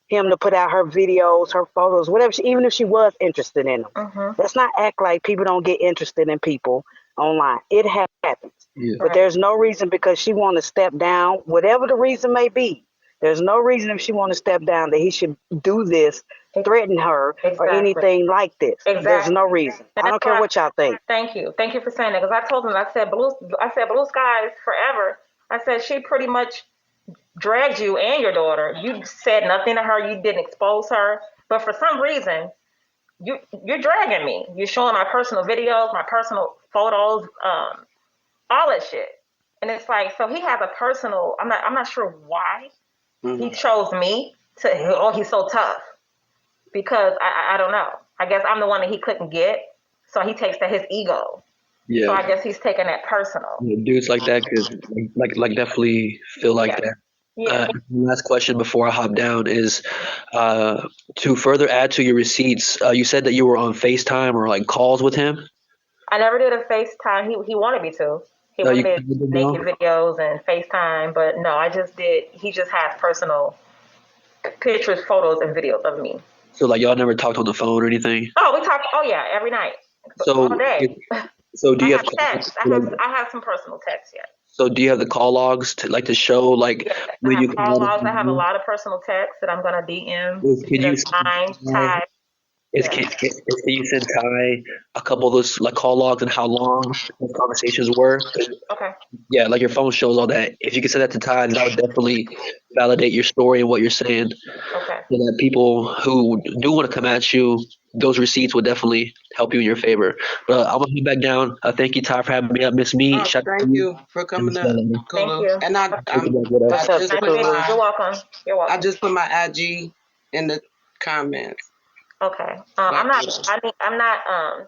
him to put out her videos, her photos, whatever. Even if she was interested in them, let's not act like people don't get interested in people online. It happens, but there's no reason because she want to step down, whatever the reason may be. There's no reason if she want to step down that he should do this, threaten her, or anything like this. There's no reason. I don't care what y'all think. Thank you for saying that because I told him I said blue skies forever. I said she pretty much dragged you and your daughter. You said nothing to her. You didn't expose her, but for some reason, you're dragging me. You're showing my personal videos, my personal photos, all that shit. And it's like, so he has a personal. I'm not sure why he chose me to. Oh, he's so tough because I don't know. I guess I'm the one that he couldn't get, so he takes that his ego. Yeah. So I guess he's taking that personal. Dudes like that could like definitely feel like that. Yeah. Last question before I hop down is to further add to your receipts. You said that you were on FaceTime or like calls with him. I never did a FaceTime. He wanted me to. He wanted naked videos and FaceTime, but no, I just did. He just has personal pictures, photos, and videos of me. So like y'all never talked on the phone or anything? Oh, we talk. Oh yeah, every night. So all day. So do you have text? I have some personal texts yet. So do you have the call logs to show like when you call logs? I have a lot of personal texts that I'm gonna DM. Can you time? Can you send Ty a couple of those like call logs and how long those conversations were? Okay. Yeah, like your phone shows all that. If you could send that to Ty, that would definitely validate your story and what you're saying. Okay. So that people who do want to come at you, those receipts would definitely help you in your favor. But I'm gonna head back down. Thank you, Ty, for having me up. Miss Me. Thank you for coming up. Thank you. And You're welcome. I just put my IG in the comments. Okay. I'm not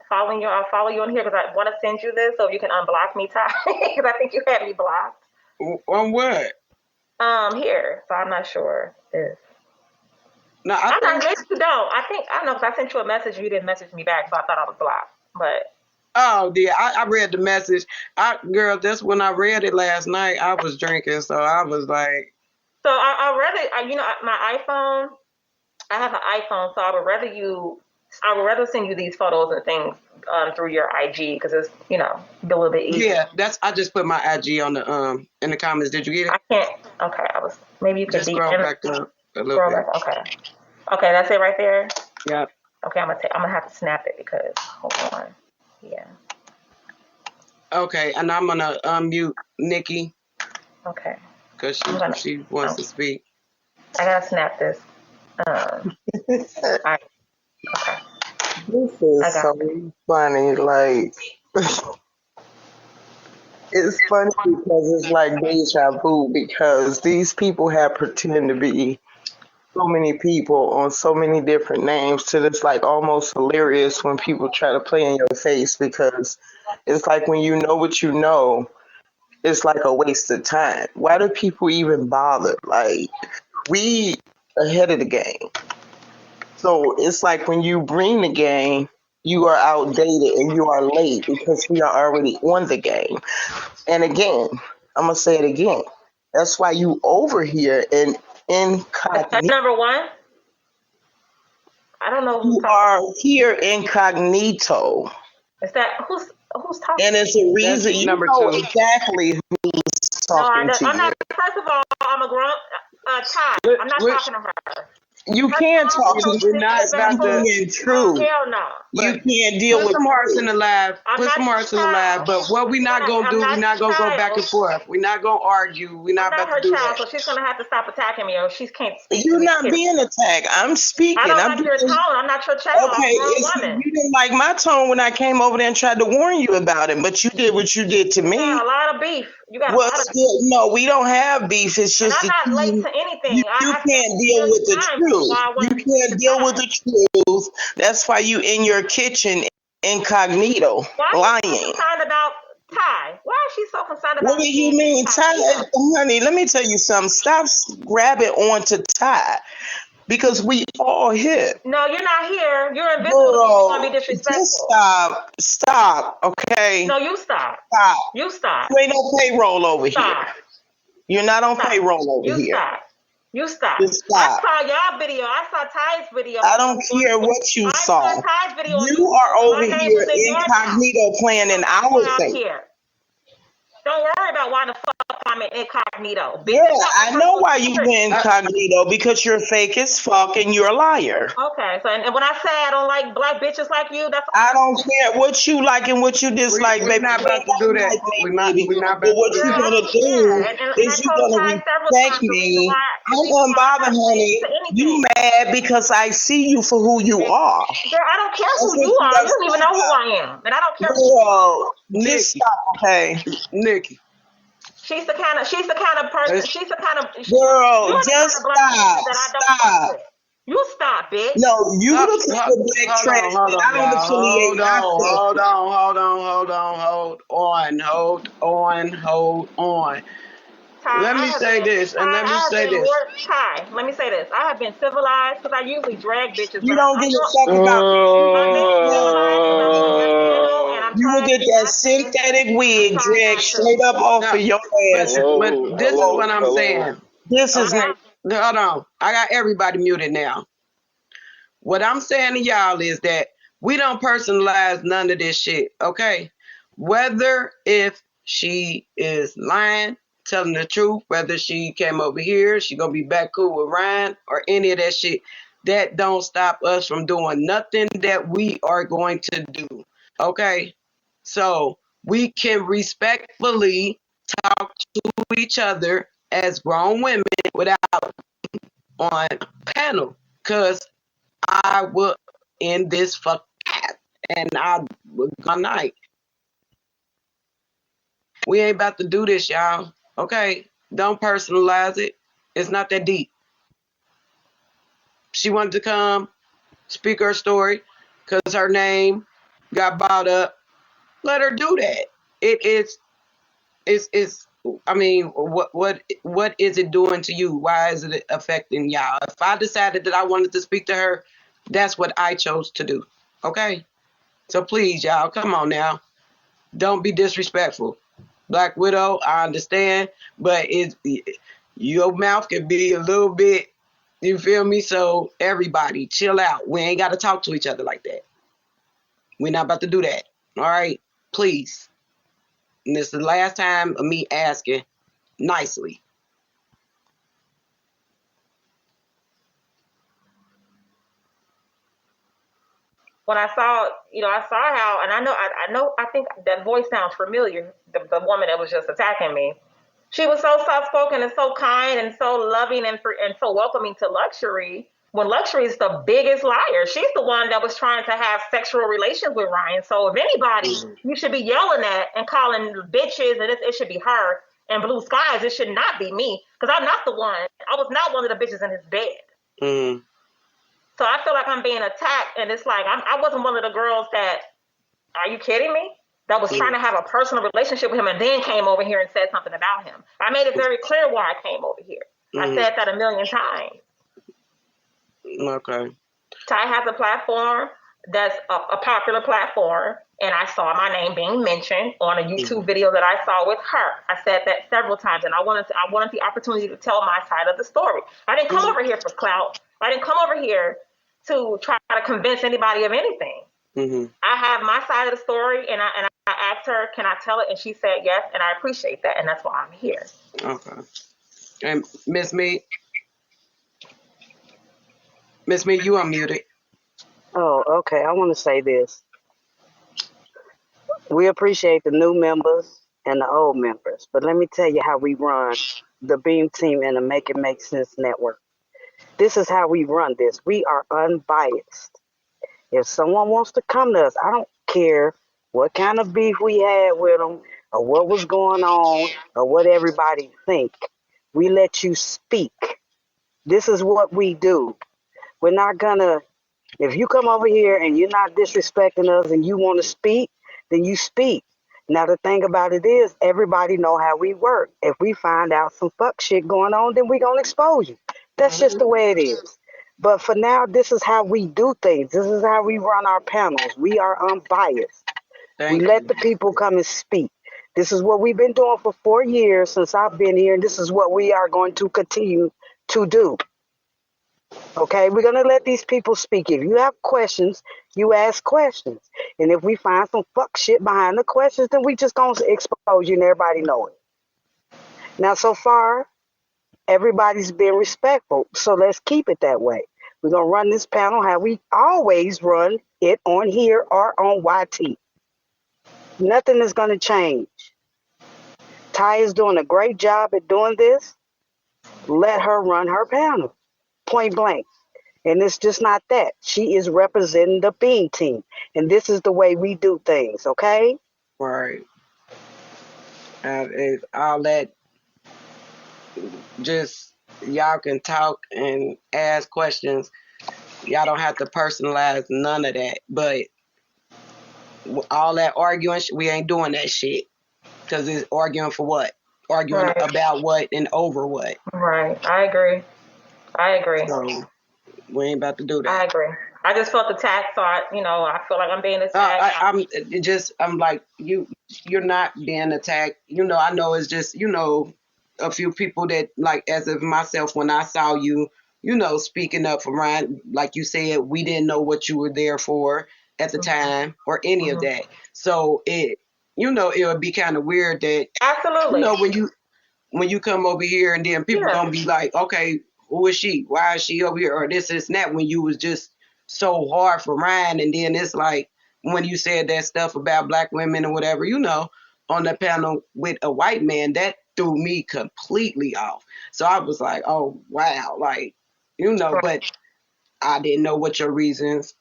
following you. I'll follow you on here because I want to send you this so you can unblock me, Ty. Because I think you had me blocked. On what? Here. So I'm not sure if. No, maybe you don't. I don't know because I sent you a message and you didn't message me back, so I thought I was blocked. But. Oh dear, I read the message. Girl, that's when I read it last night. I was drinking, so I was like. So I rather, my iPhone. I have an iPhone, so I would rather send you these photos and things through your IG because it's a little bit easier. Yeah, I just put my IG on the in the comments. Did you get it? I can't. Okay, maybe you could just scroll back up a little bit. Okay, that's it right there. Yeah. Okay, I'm gonna have to snap it because hold on. Yeah. Okay, and I'm gonna unmute Nikki. Okay. Because she wants to speak. I gotta snap this. Okay. This is so funny. Like, it's funny because it's like deja vu because these people have pretended to be so many people on so many different names till it's like almost hilarious when people try to play in your face because it's like when you know what you know, it's like a waste of time. Why do people even bother? Like, we ahead of the game. So it's like when you bring the game, you are outdated and you are late because we are already on the game. And again, I'm going to say it again. That's why you over here in That's number one? I don't know who's You talking. are here incognito, Is that who's talking? and it's a reason. That's You number know 2. exactly who's No, I talking don't. to I'm you. not. First of all, I'm a grown Ty. I'm not Which talking to her. You Her can't tone talk is to so me we're not because I'm about to. disrespectful. being Oh true. hell no. You But can't deal put with some hearts in truth. the live. I'm Put not some your hearts in the live. child. But what we not gonna I'm do, we not not your gonna go back child. and forth. We not gonna argue. We I'm not not about her to do child, that. so she's gonna have to stop attacking me, or she can't speak to You're me. not Period. being attacked. I'm I speaking. don't I'm like your being tone. I'm not your child. I'm okay. a grown It's, woman. you didn't like my tone when I came over there and tried to warn you about it, but you did what you did to You got me. a lot of beef. You got a lot of What's beef. good? No, we don't have beef. It's And just I'm that not late to you anything. I can't said a deal million with the times truth. why I You want to speak to can't deal with Ty. the truth. That's why you in your kitchen incognito Why are you so lying. concerned about Ty? Why is she so concerned What about do me you being mean, Ty? incognito? Honey, let me tell you something. Stop grabbing onto Ty because we all here. No, you're not here. You're invisible if you're gonna be Girl, just disrespectful. stop. Stop, okay? No, you stop. Stop. You stop. You ain't on payroll over here. Stop. You're not on Stop. payroll over You here. stop. You stop. Just I stop. saw y'all video. I saw Ty's video. I don't care what you I saw. saw Ty's video on You are YouTube. over My name was here in your top. incognito playing in That's our why I'm face. here. Don't worry about why the fuck I'm in incognito. Bitch, Yeah, it's not my I know personal why you security. been incognito because you're fake as fuck and you're a liar. Okay, so and when I say I don't like black bitches like you, that's I don't care what you like and what you dislike, We're baby. not You about ain't to do gotta that. like me, We're not. baby. We're not But about to what do you girl, that. I gonna don't do care. And I is you told gonna Ty several respect times the reason me. why I'm I'm not unbothered, late honey. to You anything. mad because I see you for who you are. Girl, I don't care That's who what you you are. You don't even upset know who about. I am. And I don't care who you are. Girl, just Nikki, stop, okay? Nikki. She's the kind of person you are the kind Girl, of just black stop. bitches that I don't fuck Stop. with. You stop, bitch. No, you Hold, the type of black trash hold that on, I don't y'all. affiliate Hold on, myself hold with. on, hold on, hold on, hold on. Ty, Let me say this, and let me I have say been this. more Ty. Let me say this. I have been civilized because I usually drag bitches, You but don't I give a know fuck about I've been civilized because I'm on your channel and I'm you will trying to get do that my thing. synthetic I'm wig trying dragged not to. straight up off No, of your ass. but this is what I'm saying. This is Okay, Okay. hold on. I got everybody muted now. What I'm saying to y'all is that we don't personalize none of this shit, okay? Whether if she is lying, telling the truth, whether she came over here, she gonna be back cool with Ryan, or any of that shit, that don't stop us from doing nothing that we are going to do, okay? So we can respectfully talk to each other as grown women without on panel, because I will end this fuck app and I will good night. We ain't about to do this, y'all. Okay? Don't personalize it. It's not that deep. She wanted to come speak her story because her name got bought up. Let her do that. It is it's I mean, what is it doing to you? Why is it affecting y'all? If I decided that I wanted to speak to her, that's what I chose to do. Okay? So please, y'all, come on now. Don't be disrespectful. Black Widow, I understand, but your mouth can be a little bit, you feel me? So everybody, chill out. We ain't got to talk to each other like that. We're not about to do that. All right? Please. And this is the last time of me asking nicely. When I saw, I saw how, and I think that voice sounds familiar. The woman that was just attacking me. She was so soft spoken and so kind and so loving and so welcoming to Luxury. When Luxury is the biggest liar, she's the one that was trying to have sexual relations with Ryan. So if anybody you should be yelling at and calling bitches, and it should be her. And Blue Skies, it should not be me because I'm not the one. I was not one of the bitches in his bed. Mm. So I feel like I'm being attacked, and it's like I wasn't one of the girls that. Are you kidding me? That was trying to have a personal relationship with him and then came over here and said something about him. I made it very clear why I came over here. I said that a million times. Okay. Ty has a platform that's a popular platform, and I saw my name being mentioned on a YouTube video that I saw with her. I said that several times, and I wanted the opportunity to tell my side of the story. I didn't come over here for clout. I didn't come over here to try to convince anybody of anything. I have my side of the story, and I asked her, can I tell it? And she said yes, and I appreciate that, and that's why I'm here. Okay. And Miss Mead, you unmuted. Oh, okay. I want to say this. We appreciate the new members and the old members, but let me tell you how we run the Beam Team and the Make It Make Sense Network. This is how we run this. We are unbiased. If someone wants to come to us, I don't care what kind of beef we had with them or what was going on or what everybody think. We let you speak. This is what we do. We're not gonna, if you come over here and you're not disrespecting us and you want to speak, then you speak. Now the thing about it is everybody know how we work. If we find out some fuck shit going on, then we gonna expose you. That's just the way it is. But for now, this is how we do things. This is how we run our panels. We are unbiased. We let the people come and speak. This is what we've been doing for 4 years since I've been here, and this is what we are going to continue to do. Okay, we're going to let these people speak. If you have questions, you ask questions. And if we find some fuck shit behind the questions, then we just going to expose you and everybody know it. Now, so far, everybody's been respectful, so let's keep it that way. We're going to run this panel how we always run it on here or on YT. Nothing is going to change. Ty is doing a great job at doing this. Let her run her panel, point blank. And it's just not that. She is representing the Beam Team. And this is the way we do things, okay? Right. I'll let just y'all can talk and ask questions. Y'all don't have to personalize none of that. But all that arguing, we ain't doing that shit. Because it's arguing for what? Arguing about what and over what? Right. I agree. So we ain't about to do that. I agree. I just felt attacked, so I feel like I'm being attacked. I'm like, you're not being attacked. I know it's just, a few people that, like, as of myself, when I saw you, speaking up for Ryan, like you said, we didn't know what you were there for at the time or any of that. So it would be kind of weird that, absolutely, when you come over here and then people gonna be like, okay, who is she? Why is she over here? Or this and that, when you was just so hard for Ryan. And then it's like, when you said that stuff about black women or whatever, on the panel with a white man, that threw me completely off. So I was like, oh, wow. Like, but I didn't know what your reasons,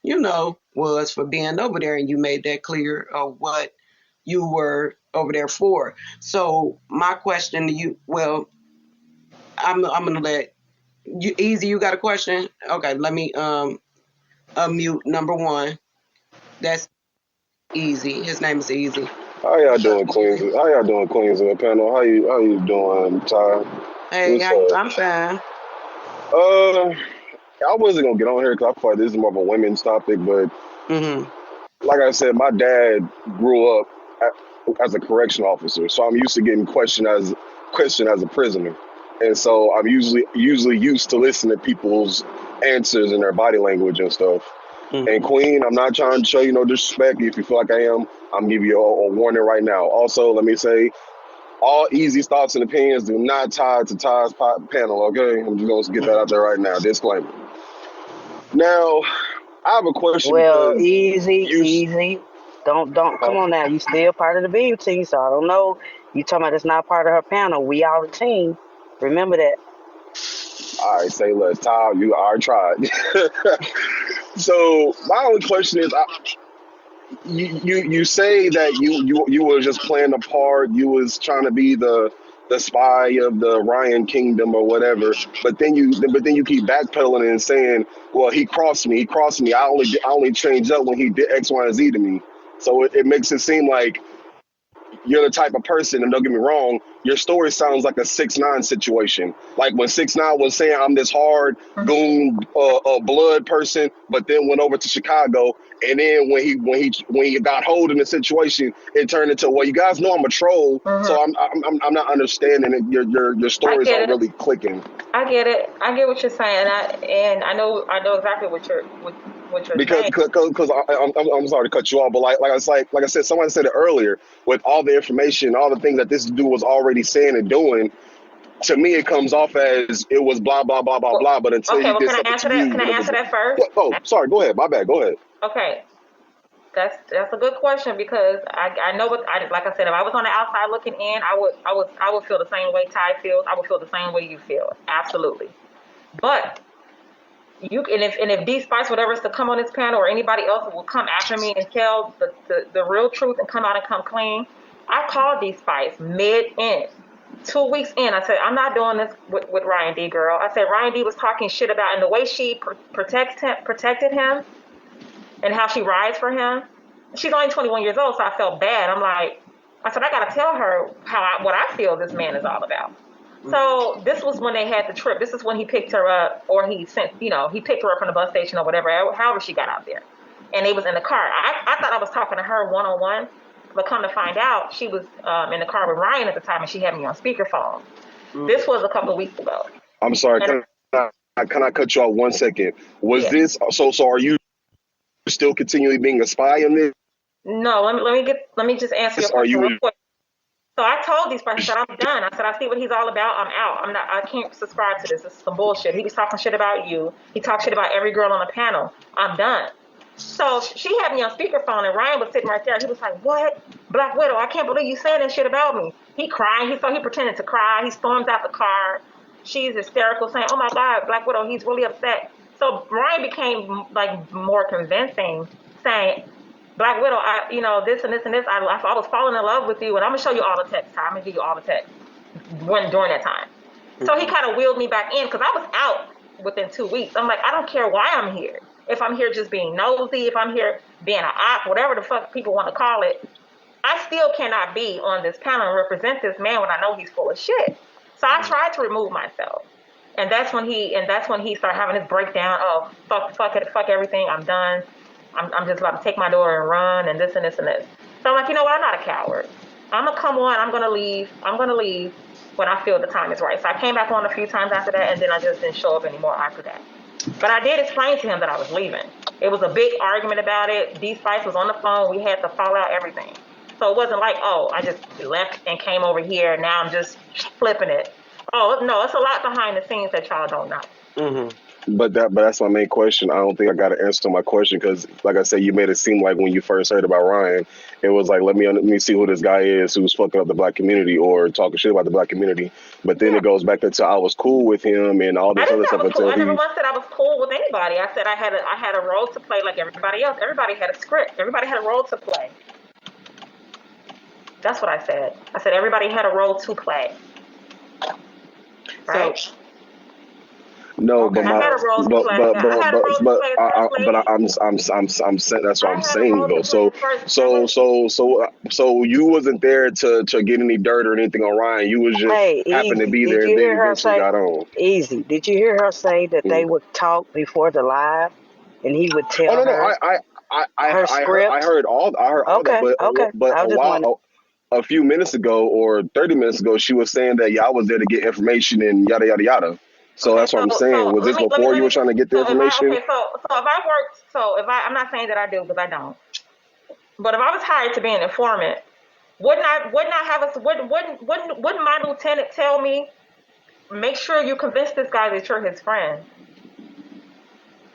was for being over there. And you made that clear of what you were over there for. So my question to you, well, I'm going to let you, Easy, you got a question? Okay, let me unmute number one. That's Easy. His name is Easy. How y'all doing, Queens? How y'all doing, Queens in the panel? How you doing, Ty? Hey, I'm fine. I wasn't gonna get on here because I thought this is more of a women's topic, but like I said, my dad grew up as a correction officer, so I'm used to getting questioned as a prisoner, and so I'm usually used to listening to people's answers and their body language and stuff. And Queen, I'm not trying to show you no disrespect. If you feel like I am, I'm giving you a warning right now. Also, let me say, all Easy thoughts and opinions do not tie to Ty's panel, okay? I'm just going to get that out there right now. Disclaimer. Now, I have a question. Well, Easy. Don't come on now. You still part of the Beam Team, so I don't know. You talking about it's not part of her panel. We all a team. Remember that. All right, say less. Ty, you already tried. So my only question is, you say that you were just playing a part. You was trying to be the spy of the Ryan Kingdom or whatever. But then you keep backpedaling and saying, well, he crossed me. I only changed up when he did X, Y, and Z to me. So it makes it seem like you're the type of person, and don't get me wrong, your story sounds like a 6ix9ine situation. Like when 6ix9ine was saying, I'm this hard goon, blood person, but then went over to Chicago, and then when he got hold in the situation, it turned into, well, you guys know I'm a troll, so I'm not understanding it. Your stories aren't really clicking. I get it. I get what you're saying, and I know exactly what you're saying. Because I'm sorry to cut you off, but like I said, someone said it earlier. With all the information, all the things that this dude was already saying and doing, to me it comes off as it was blah blah blah blah blah. But until he did something to you, can I answer that first? Oh, sorry. Go ahead. My bad. Go ahead. Okay, that's a good question, because I know what like I said, if I was on the outside looking in, I would feel the same way Ty feels. I would feel the same way you feel. Absolutely. But if D Spice, whatever is to come on this panel, or anybody else will come after me and tell the real truth and come out and come clean, I called D Spice mid-in. 2 weeks in, I said, I'm not doing this with Ryan D, girl. I said, Ryan D was talking shit about, and the way she protected him and how she rides for him. She's only 21 years old, so I felt bad. I said, I got to tell her what I feel this man is all about. So this was when they had the trip. This is when he picked her up, or he picked her up from the bus station or whatever, however she got out there. And they was in the car. I thought I was talking to her one-on-one, but come to find out, she was in the car with Ryan at the time, and she had me on speakerphone. This was a couple of weeks ago. I'm sorry. Can I cut you off 1 second? Was this so? Are you still continually being a spy in this? No. Let me just answer your question real quick. So I told these people, I said, I'm done. I said, I see what he's all about. I'm out. I can't subscribe to this. This is some bullshit. He was talking shit about you. He talked shit about every girl on the panel. I'm done. So she had me on speakerphone, and Ryan was sitting right there. He was like, what? Black Widow, I can't believe you saying that shit about me. He cried. He pretended to cry. He storms out the car. She's hysterical, saying, oh my God, Black Widow, he's really upset. So Ryan became like more convincing, saying, Black Widow, this and this and this. I was falling in love with you, and I'm gonna show you all the text. I'm gonna give you all the text during that time. So he kind of wheeled me back in, because I was out within 2 weeks. I'm like, I don't care why I'm here. If I'm here just being nosy, if I'm here being an op, whatever the fuck people want to call it, I still cannot be on this panel and represent this man when I know he's full of shit. So I tried to remove myself, and that's when he started having this breakdown of fuck it, fuck everything. I'm done. I'm just about to take my door and run, and this and this and this. So I'm like, you know what? I'm not a coward. I'm gonna come on. I'm gonna leave when I feel the time is right. So I came back on a few times after that, and then I just didn't show up anymore after that. But I did explain to him that I was leaving. It was a big argument about it. D Spice was on the phone. We had to fall out, everything. So it wasn't like, oh, I just left and came over here. Now I'm just flipping it. Oh, no, it's a lot behind the scenes that y'all don't know. Mm-hmm. But that's my main question. I don't think I got an answer to my question, because, like I said, you made it seem like when you first heard about Ryan, it was like, let me see who this guy is who's fucking up the black community or talking shit about the black community. But then it goes back into I was cool with him and all this other stuff. I never once said I was cool with anybody. I said I had a role to play like everybody else. Everybody had a script. Everybody had a role to play. That's what I said. I said everybody had a role to play. Right? So, no, okay. but I'm saying that's what I'm saying though. So you wasn't there to get any dirt or anything on Ryan. You was just happened to be there, and then eventually got on. Easy. Did you hear her say that they would talk before the live, and he would tell her? her script. I heard all that, but a few minutes ago or 30 minutes ago, she was saying that y'all was there to get information and yada yada yada. So that's what I'm saying. Was this before you were trying to get the information? I'm not saying that I do, because I don't. But if I was hired to be an informant, wouldn't my lieutenant tell me, make sure you convince this guy that you're his friend?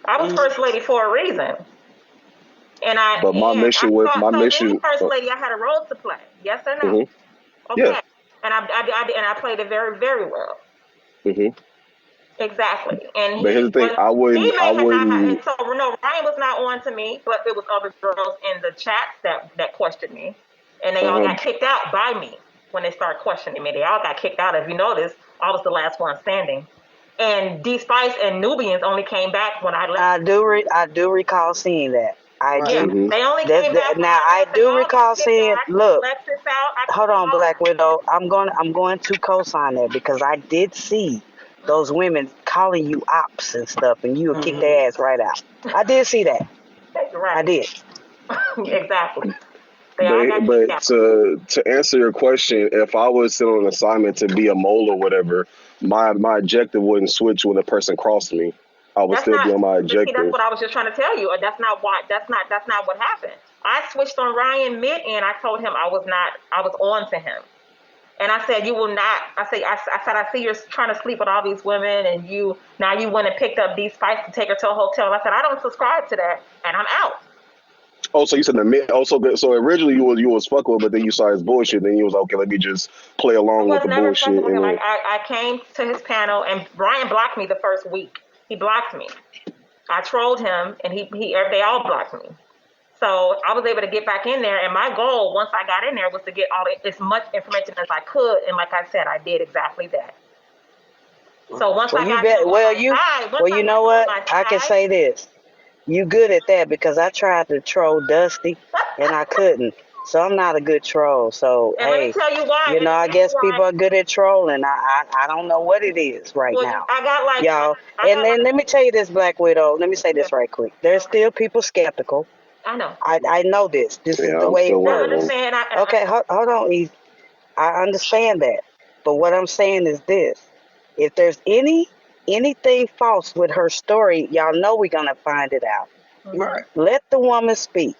I was first lady for a reason. My mission, first lady, I had a role to play. Yes or no? Mm-hmm. Okay. Yeah. And I played it very, very well. Mm-hmm. Exactly. And but here's the thing, I wouldn't. Ryan was not on to me, but there was other girls in the chats that questioned me, and they all got kicked out by me when they started questioning me. They all got kicked out. If you notice, I was the last one standing. And D Spice and Nubians only came back when I left. I do recall seeing that. I Right. Yeah, do. they only came back Now behind I us. They do all recall got kicked seeing. back. Look, Lexus out. I hold kicked them on, all Black out. Widow. I'm going to co-sign that because I did see those women calling you ops and stuff, and you would kick their ass right out. I did see that. I Right. did. Exactly. They all got kicked But out. to answer your question, if I was sent on an assignment to be a mole or whatever, my objective wouldn't switch when a person crossed me. I would That's still be not. on my But see, that's objective. what I was just trying to tell you. That's not why. That's not what happened. I switched on Ryan mid, and I told him I was not. I was on to him. And I said, you will not. I said, I see you're trying to sleep with all these women, and you went and picked up these fights to take her to a hotel. And I said, I don't subscribe to that, and I'm out. Oh, so you said the mid. Also, good. So originally you was fuckable, but then you saw his bullshit. Then you was okay. Let me just play I along with was the never bullshit, fucking with him. and Like then I came to his panel, and Brian blocked me the first week. He blocked me. I trolled him, and they all blocked me. So I was able to get back in there, and my goal once I got in there was to get as much information as I could, and like I said, I did exactly that. So once Well, I you got him bet. on my side, Well, you know what? I can say this. You good at that because I tried to troll Dusty and I couldn't. So I'm not a good troll. So and let me hey, tell you why. Let me I tell you guess why. people are good at trolling. I don't know what it is right Well, now, I got like, y'all. I And got then like, let me tell you this, Black Widow. Let me say yeah, this right quick. There's okay, still people skeptical. I know. I know this. This is yeah, the I'm way it still one I of them. works. understand. Okay, hold on, Eve. I understand that. But what I'm saying is this. If there's anything false with her story, y'all know we're gonna find it out. Right. Let the woman speak.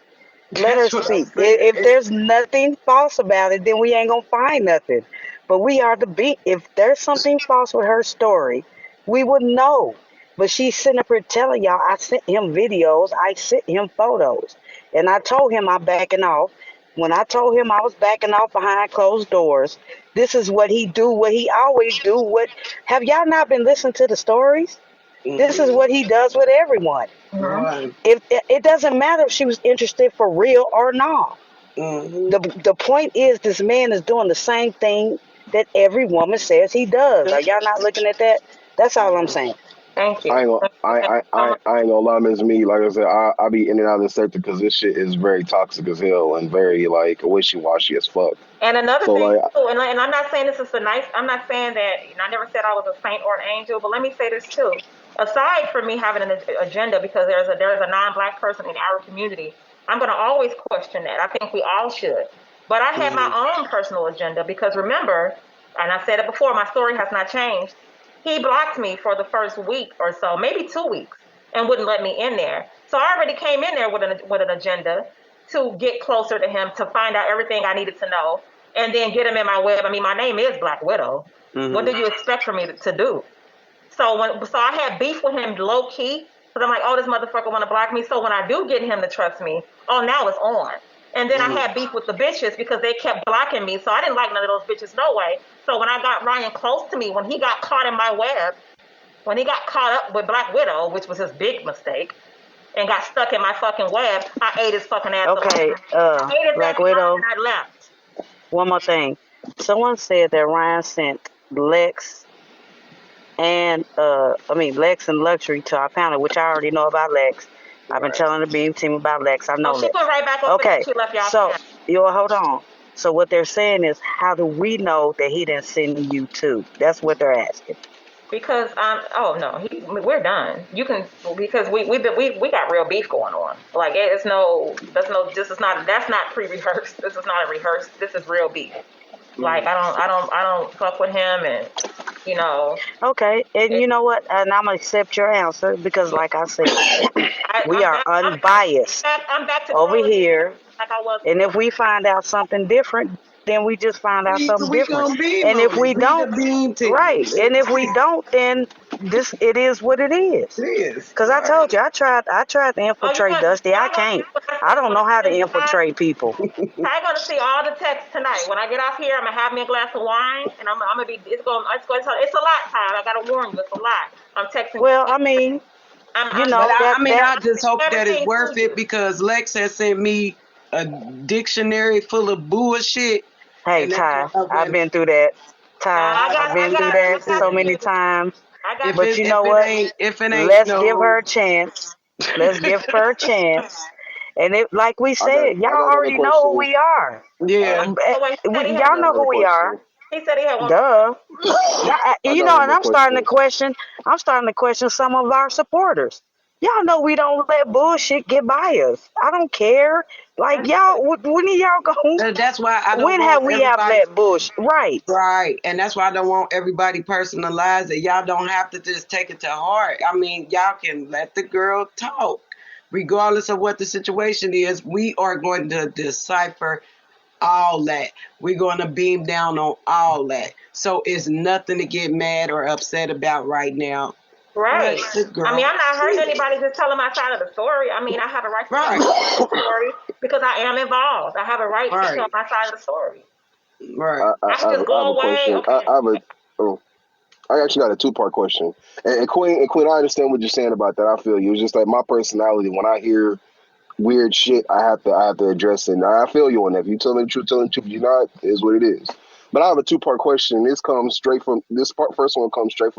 Let her That's what I'm speak. saying. If there's nothing false about it, then we ain't gonna find nothing. But we are the beat. If there's something false with her story, we would know. But she's sitting up here telling y'all, I sent him videos, I sent him photos. And I told him I'm backing off. When I told him I was backing off behind closed doors, this is what he do, what he always do. What have y'all not been listening to the stories? This is what he does with everyone. Right. If it doesn't matter if she was interested for real or not. Mm-hmm. The point is this man is doing the same thing that every woman says he does. Are y'all not looking at that? That's all I'm saying. Thank I you. ain't gonna, Thank you so much. I ain't gonna lie, Miss Me. Like I said, I be in and out of the sector because this shit is very toxic as hell and very like wishy washy as fuck. And another So thing like, too, and I'm not saying this is a nice. I'm not saying that. I never said I was a saint or an angel, but let me say this too. Aside from me having an agenda, because there's a non-black person in our community, I'm going to always question that. I think we all should. But I had my own personal agenda because remember, and I said it before, my story has not changed. He blocked me for the first week or so, maybe 2 weeks, and wouldn't let me in there. So I already came in there with an agenda to get closer to him, to find out everything I needed to know, and then get him in my web. I mean, my name is Black Widow. What do you expect from me to do? So I had beef with him low key because I'm like, oh, this motherfucker want to block me. So when I do get him to trust me, oh, now it's on. And then I had beef with the bitches because they kept blocking me. So I didn't like none of those bitches no way. So when I got Ryan close to me, when he got caught in my web, when he got caught up with Black Widow, which was his big mistake, and got stuck in my fucking web, I ate his fucking ass Okay, alive. I ate his Black ass alive Widow, and I left. one more thing. Someone said that Ryan sent Lex and Lex and Luxury to our panel, which I already know about Lex. I've been telling the Beam team about Lex. I know Oh, she Lex. went right back over there. Okay, She left y'all so panel. hold on. So what they're saying is, how do we know that he didn't send you too? That's what they're asking. Because oh no, we're done. You can, because we got real beef going on. Like it's no, that's not pre-rehearsed. This is not a rehearsed. This is real beef. Like I don't fuck with him, and you know. Okay, and you know what? And I'm gonna accept your answer because, like I said, we are unbiased I'm back to over here. like I was. And if we find out something different, then we just find out something We different. gonna beam And if on we it. We the don't, beam team. right? And if we don't, then it is what it is. It is. Because I told you, I tried to infiltrate Dusty. I can't. I don't know how to infiltrate people. I'm gonna see all the texts tonight. When I get off here, I'm gonna have me a glass of wine, and I'm gonna be. It's a lot, Ty. I gotta warn you, it's a lot. I'm texting. Well, I mean, I'm know I just hope that it's everything worth to it you. because Lex has sent me a dictionary full of bullshit. Hey, Ty, I've been through that. Ty, I've been through that so many times. But you know what? If it ain't Let's no give her a chance. Let's give her a chance. And it, like we said, y'all I got another already know who question. we are. Yeah. So wait, he said he had I Y'all got know another who we are. question. he said he had one more question. Duh. I You got know, one and more I'm starting to question. question. I'm starting to question some of our supporters. Y'all know we don't let bullshit get by us. I don't care. Like That's y'all, true. when are y'all going? That's why I don't When want have we have everybody let bullshit? Right. right, and that's why I don't want everybody personalized. That y'all don't have to just take it to heart. I mean, y'all can let the girl talk, regardless of what the situation is. We are going to decipher all that. We're going to beam down on all that. So it's nothing to get mad or upset about right now. Let Right. the I mean, girl I'm not hurting speak. anybody just telling my side of the story. I mean, I have a right to tell Right, my side of the story because I am involved. I have a right to tell right, my side of the story. right. I can just I have go a away. question. Okay. Oh, I actually got a two-part question. And Queen, I understand what you're saying about that. I feel you. It's just like my personality. When I hear weird shit, I have to address it. And I feel you on that. If you telling the truth, if you're not, it is what it is. But I have a two-part question. This comes straight from first one comes straight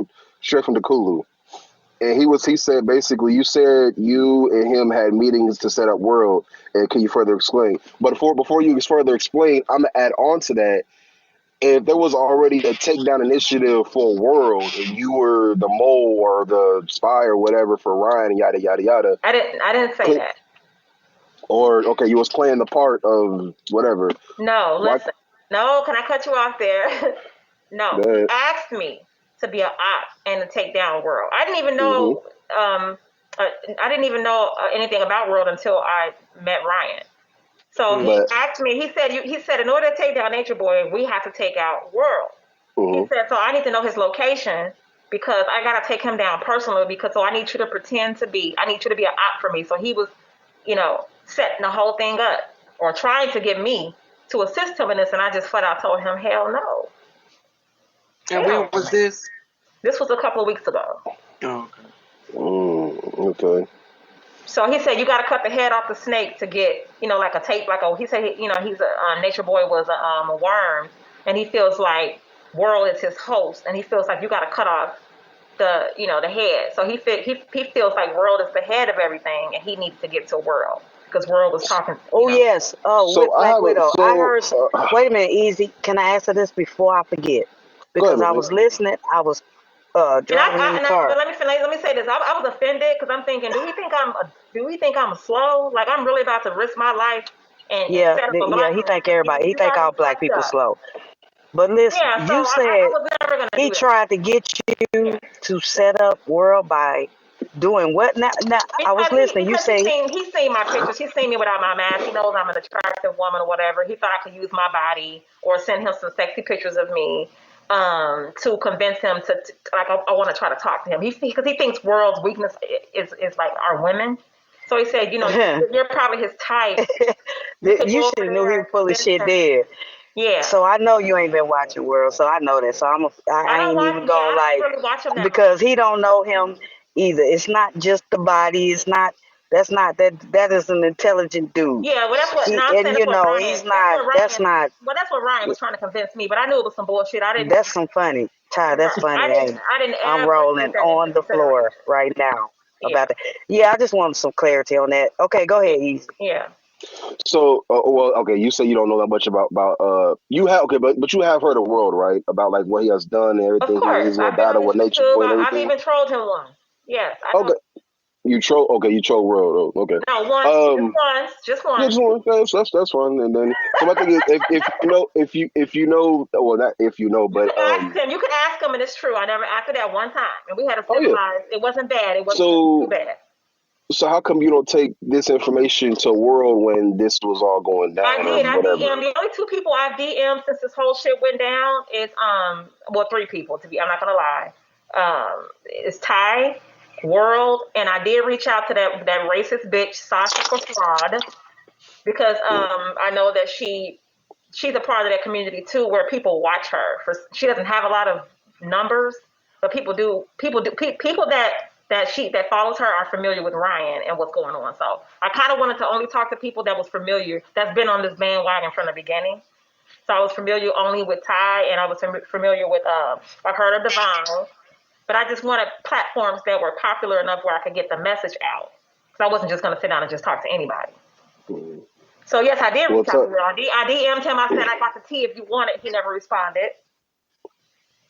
from the Kulu. And he said basically, you said you and him had meetings to set up World. And can you further explain? But before you further explain, I'm gonna add on to that. If there was already a takedown initiative for World, and you were the mole or the spy or whatever for Ryan and yada yada yada, I didn't say that. or okay, you was playing the part of whatever. No, Why? listen. No, can I cut you off there? No, he That, asked me to be an op and to take down World. I didn't even hmm know. I didn't even know anything about World until I met Ryan. So he But asked me. He said in order to take down Nature Boy, we have to take out World. He hmm said so. I need to know his location because I gotta take him down personally. Because so I need you to pretend to be. I need you to be an op for me. So he was, setting the whole thing up or trying to get me to assist him in this, and I just flat out told him, hell no, And when hell was no. this? This was a couple of weeks ago. Oh, okay. So he said you got to cut the head off the snake to get, like a tape, he said, he's a Nature Boy was a worm, and he feels like World is his host, and he feels like you got to cut off the head. So he feels like World is the head of everything, and he needs to get to World because World was talking, Oh yes. Oh, with So I Black have a Widow. I so heard. Wait a minute, Easy. Can I answer this before I forget? go ahead, Because Miss I Nick. was listening. I was And driving in the but car. let me say this. I was offended because I'm thinking, do he think I'm slow? Like I'm really about to risk my life and Yeah, set up a yeah. black He girl. think And everybody. He you think got me all black fucked people up. slow. But listen, Yeah, so you I said was never gonna he do that. tried to get you to set up World by doing what? Now I was listening. You Because say, he's seen my pictures. He's seen me without my mask. He knows I'm an attractive woman or whatever. He thought I could use my body or send him some sexy pictures of me to convince him to like I want to try to talk to him. Because he thinks World's weakness is like our women. So he said, you're probably his type. You could you go should over have knew there he and was full of convince shit him. there. Yeah. So I know you ain't been watching World, so I know that. So I I don't ain't watch. even Yeah, gonna I like, don't really watch him that much. because he don't know him either. It's not just the body. It's not. That's not that. That is an intelligent dude. Yeah, well, that's what. No, I'm And saying that's what Ryan. he's That's not. what That's Ryan. not. Well, that's what Ryan was trying to convince me, but I knew it was some bullshit. That's some funny. Ty, that's funny. Hey, I didn't I'm ever take rolling that into on the floor consideration. right now Yeah, about that. Yeah, I just wanted some clarity on that. Okay, go ahead, Easy. yeah. So well, okay. You say you don't know that much about you have okay, but you have heard of World, right? About like what he has done and Of everything. course, His little I've been battle on his with Nature YouTube. Boy and I've everything. even trolled him once. Yes, I know. Okay, you troll World. Oh, okay. No, once, Um, just yeah, once. just one. That's fine. And then so my thing is, if you know, well, not if you know, You but could ask him. You could ask him, and it's true. I never after that one time, and we had a oh yeah. civilized. It wasn't bad. It wasn't too So bad. so how come you don't take this information to World when this was all going I down or did. I whatever? DM'd. The only two people I've DM'd since this whole shit went down is well, three people to be. I'm not gonna lie. It's Ty, World, and I did reach out to that racist bitch Sasha for fraud because I know that she's a part of that community too, where people watch her. She doesn't have a lot of numbers, but people that follows her are familiar with Ryan and what's going on. So I kind of wanted to only talk to people that was familiar, that's been on this bandwagon from the beginning. So I was familiar only with Ty, and I was familiar with I've heard of Devon, but I just wanted platforms that were popular enough where I could get the message out. So I wasn't just going to sit down and just talk to anybody. So yes, I did Well, reach out to him. I DM'd him. I said I got the tea if you want it. He never responded.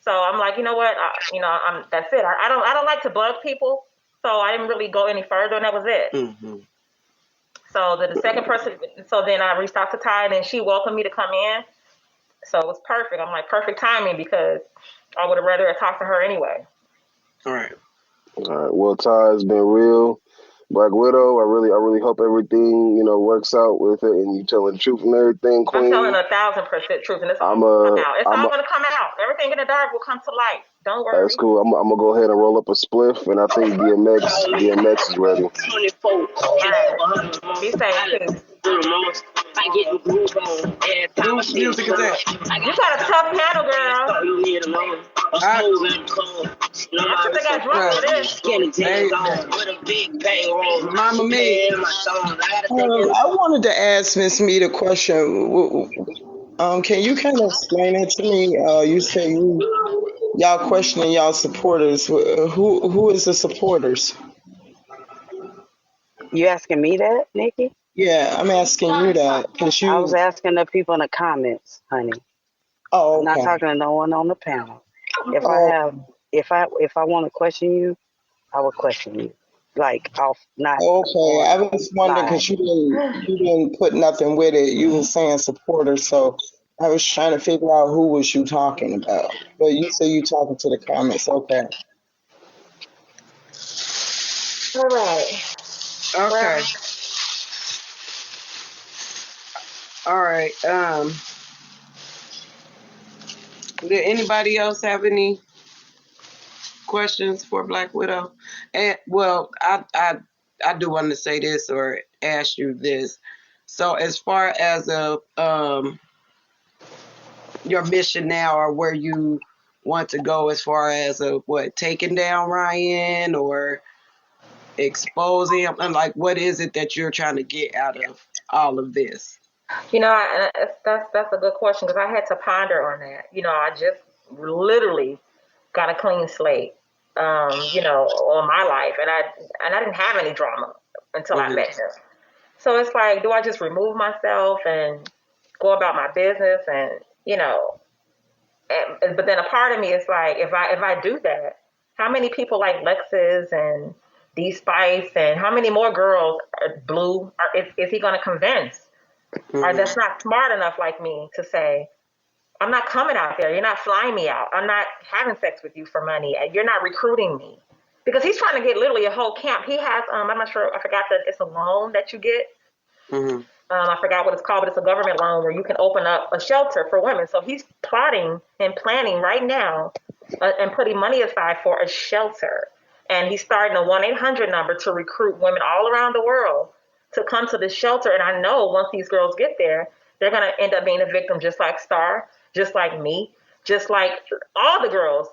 So I'm like, you know what? That's it. I don't like to bug people. So I didn't really go any further, and that was it. Mm-hmm. So the second person. So then I reached out to Ty, and then she welcomed me to come in. So it was perfect. I'm like, perfect timing, because I would have rather talked to her anyway. All right. Well, Ty, it's been real. Black Widow, I really hope everything, works out with it and you telling the truth and everything, Queen. I'm telling 1,000% truth, and it's all gonna come out. It's all gonna come out. Everything in the dark will come to light. Don't worry. That's cool. I'm gonna go ahead and roll up a spliff, and I think DMX is ready. 24. Right. Be safe too. I get the groove on. Whose music is that? You got a tough panel, girl. I think they got drunk for this. Mama Me. I wanted to ask Miss Mead a question. Can you kind of explain it to me? You say y'all questioning y'all supporters. Who is the supporters? You asking me that, Nikki? Yeah, I'm asking you that. I was asking the people in the comments, honey. Oh, okay. I'm not talking to no one on the panel. If I want to question you, I will question you. Like off, not. Okay, I was wondering because you didn't put nothing with it. You were saying supporters, so I was trying to figure out who was you talking about. But you say you talking to the comments. Okay. All right. Okay. All right. Did anybody else have any questions for Black Widow? And well, I do want to say this or ask you this. So as far as your mission now, or where you want to go as far as taking down Ryan or exposing him, and like what is it that you're trying to get out of all of this? That's a good question, because I had to ponder on that. I just literally got a clean slate, on my life, and I didn't have any drama until I met him. So it's like, do I just remove myself and go about my business, and but then a part of me is like, if I do that, how many people like Lexus and D Spice, and how many more girls Blue is he going to convince? Or that's not smart enough like me to say, I'm not coming out there. You're not flying me out. I'm not having sex with you for money. You're not recruiting me. Because he's trying to get literally a whole camp. He has, I'm not sure, I forgot that it's a loan that you get. I forgot what it's called, but it's a government loan where you can open up a shelter for women. So he's plotting and planning right now and putting money aside for a shelter. And he's starting a 1-800 number to recruit women all around the world to come to the shelter. And I know once these girls get there, they're going to end up being a victim, just like Star, just like me, just like all the girls,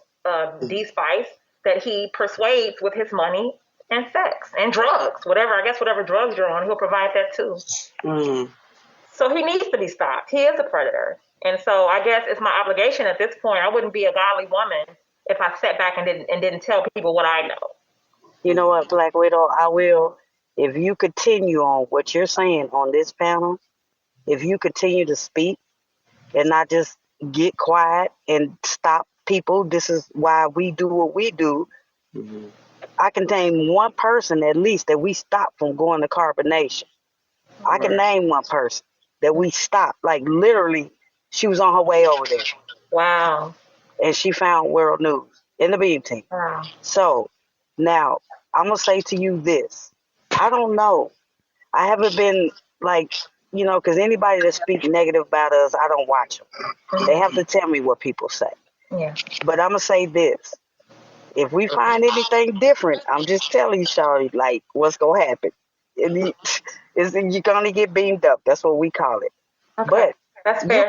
D Spice, that he persuades with his money and sex and drugs, whatever drugs you're on, he'll provide that too. So he needs to be stopped. He is a predator. And so I guess it's my obligation at this point. I wouldn't be a godly woman if I sat back and didn't tell people what I know. You know what, Black Widow, I will. If you continue on what you're saying on this panel, if you continue to speak and not just get quiet and stop people, this is why we do what we do. I can name one person at least that we stopped from going to carbonation. I can name one person that we stopped. Like literally, she was on her way over there. Wow. And she found World News in the beam team. Wow. So now I'm going to say to you this. I don't know. I haven't been like, because anybody that speaks negative about us, I don't watch them. They have to tell me what people say. Yeah. But I'm going to say this. If we find anything different, I'm just telling you, Shawty, like, what's going to happen? You're going to get beamed up. That's what we call it. Okay. But that's fair.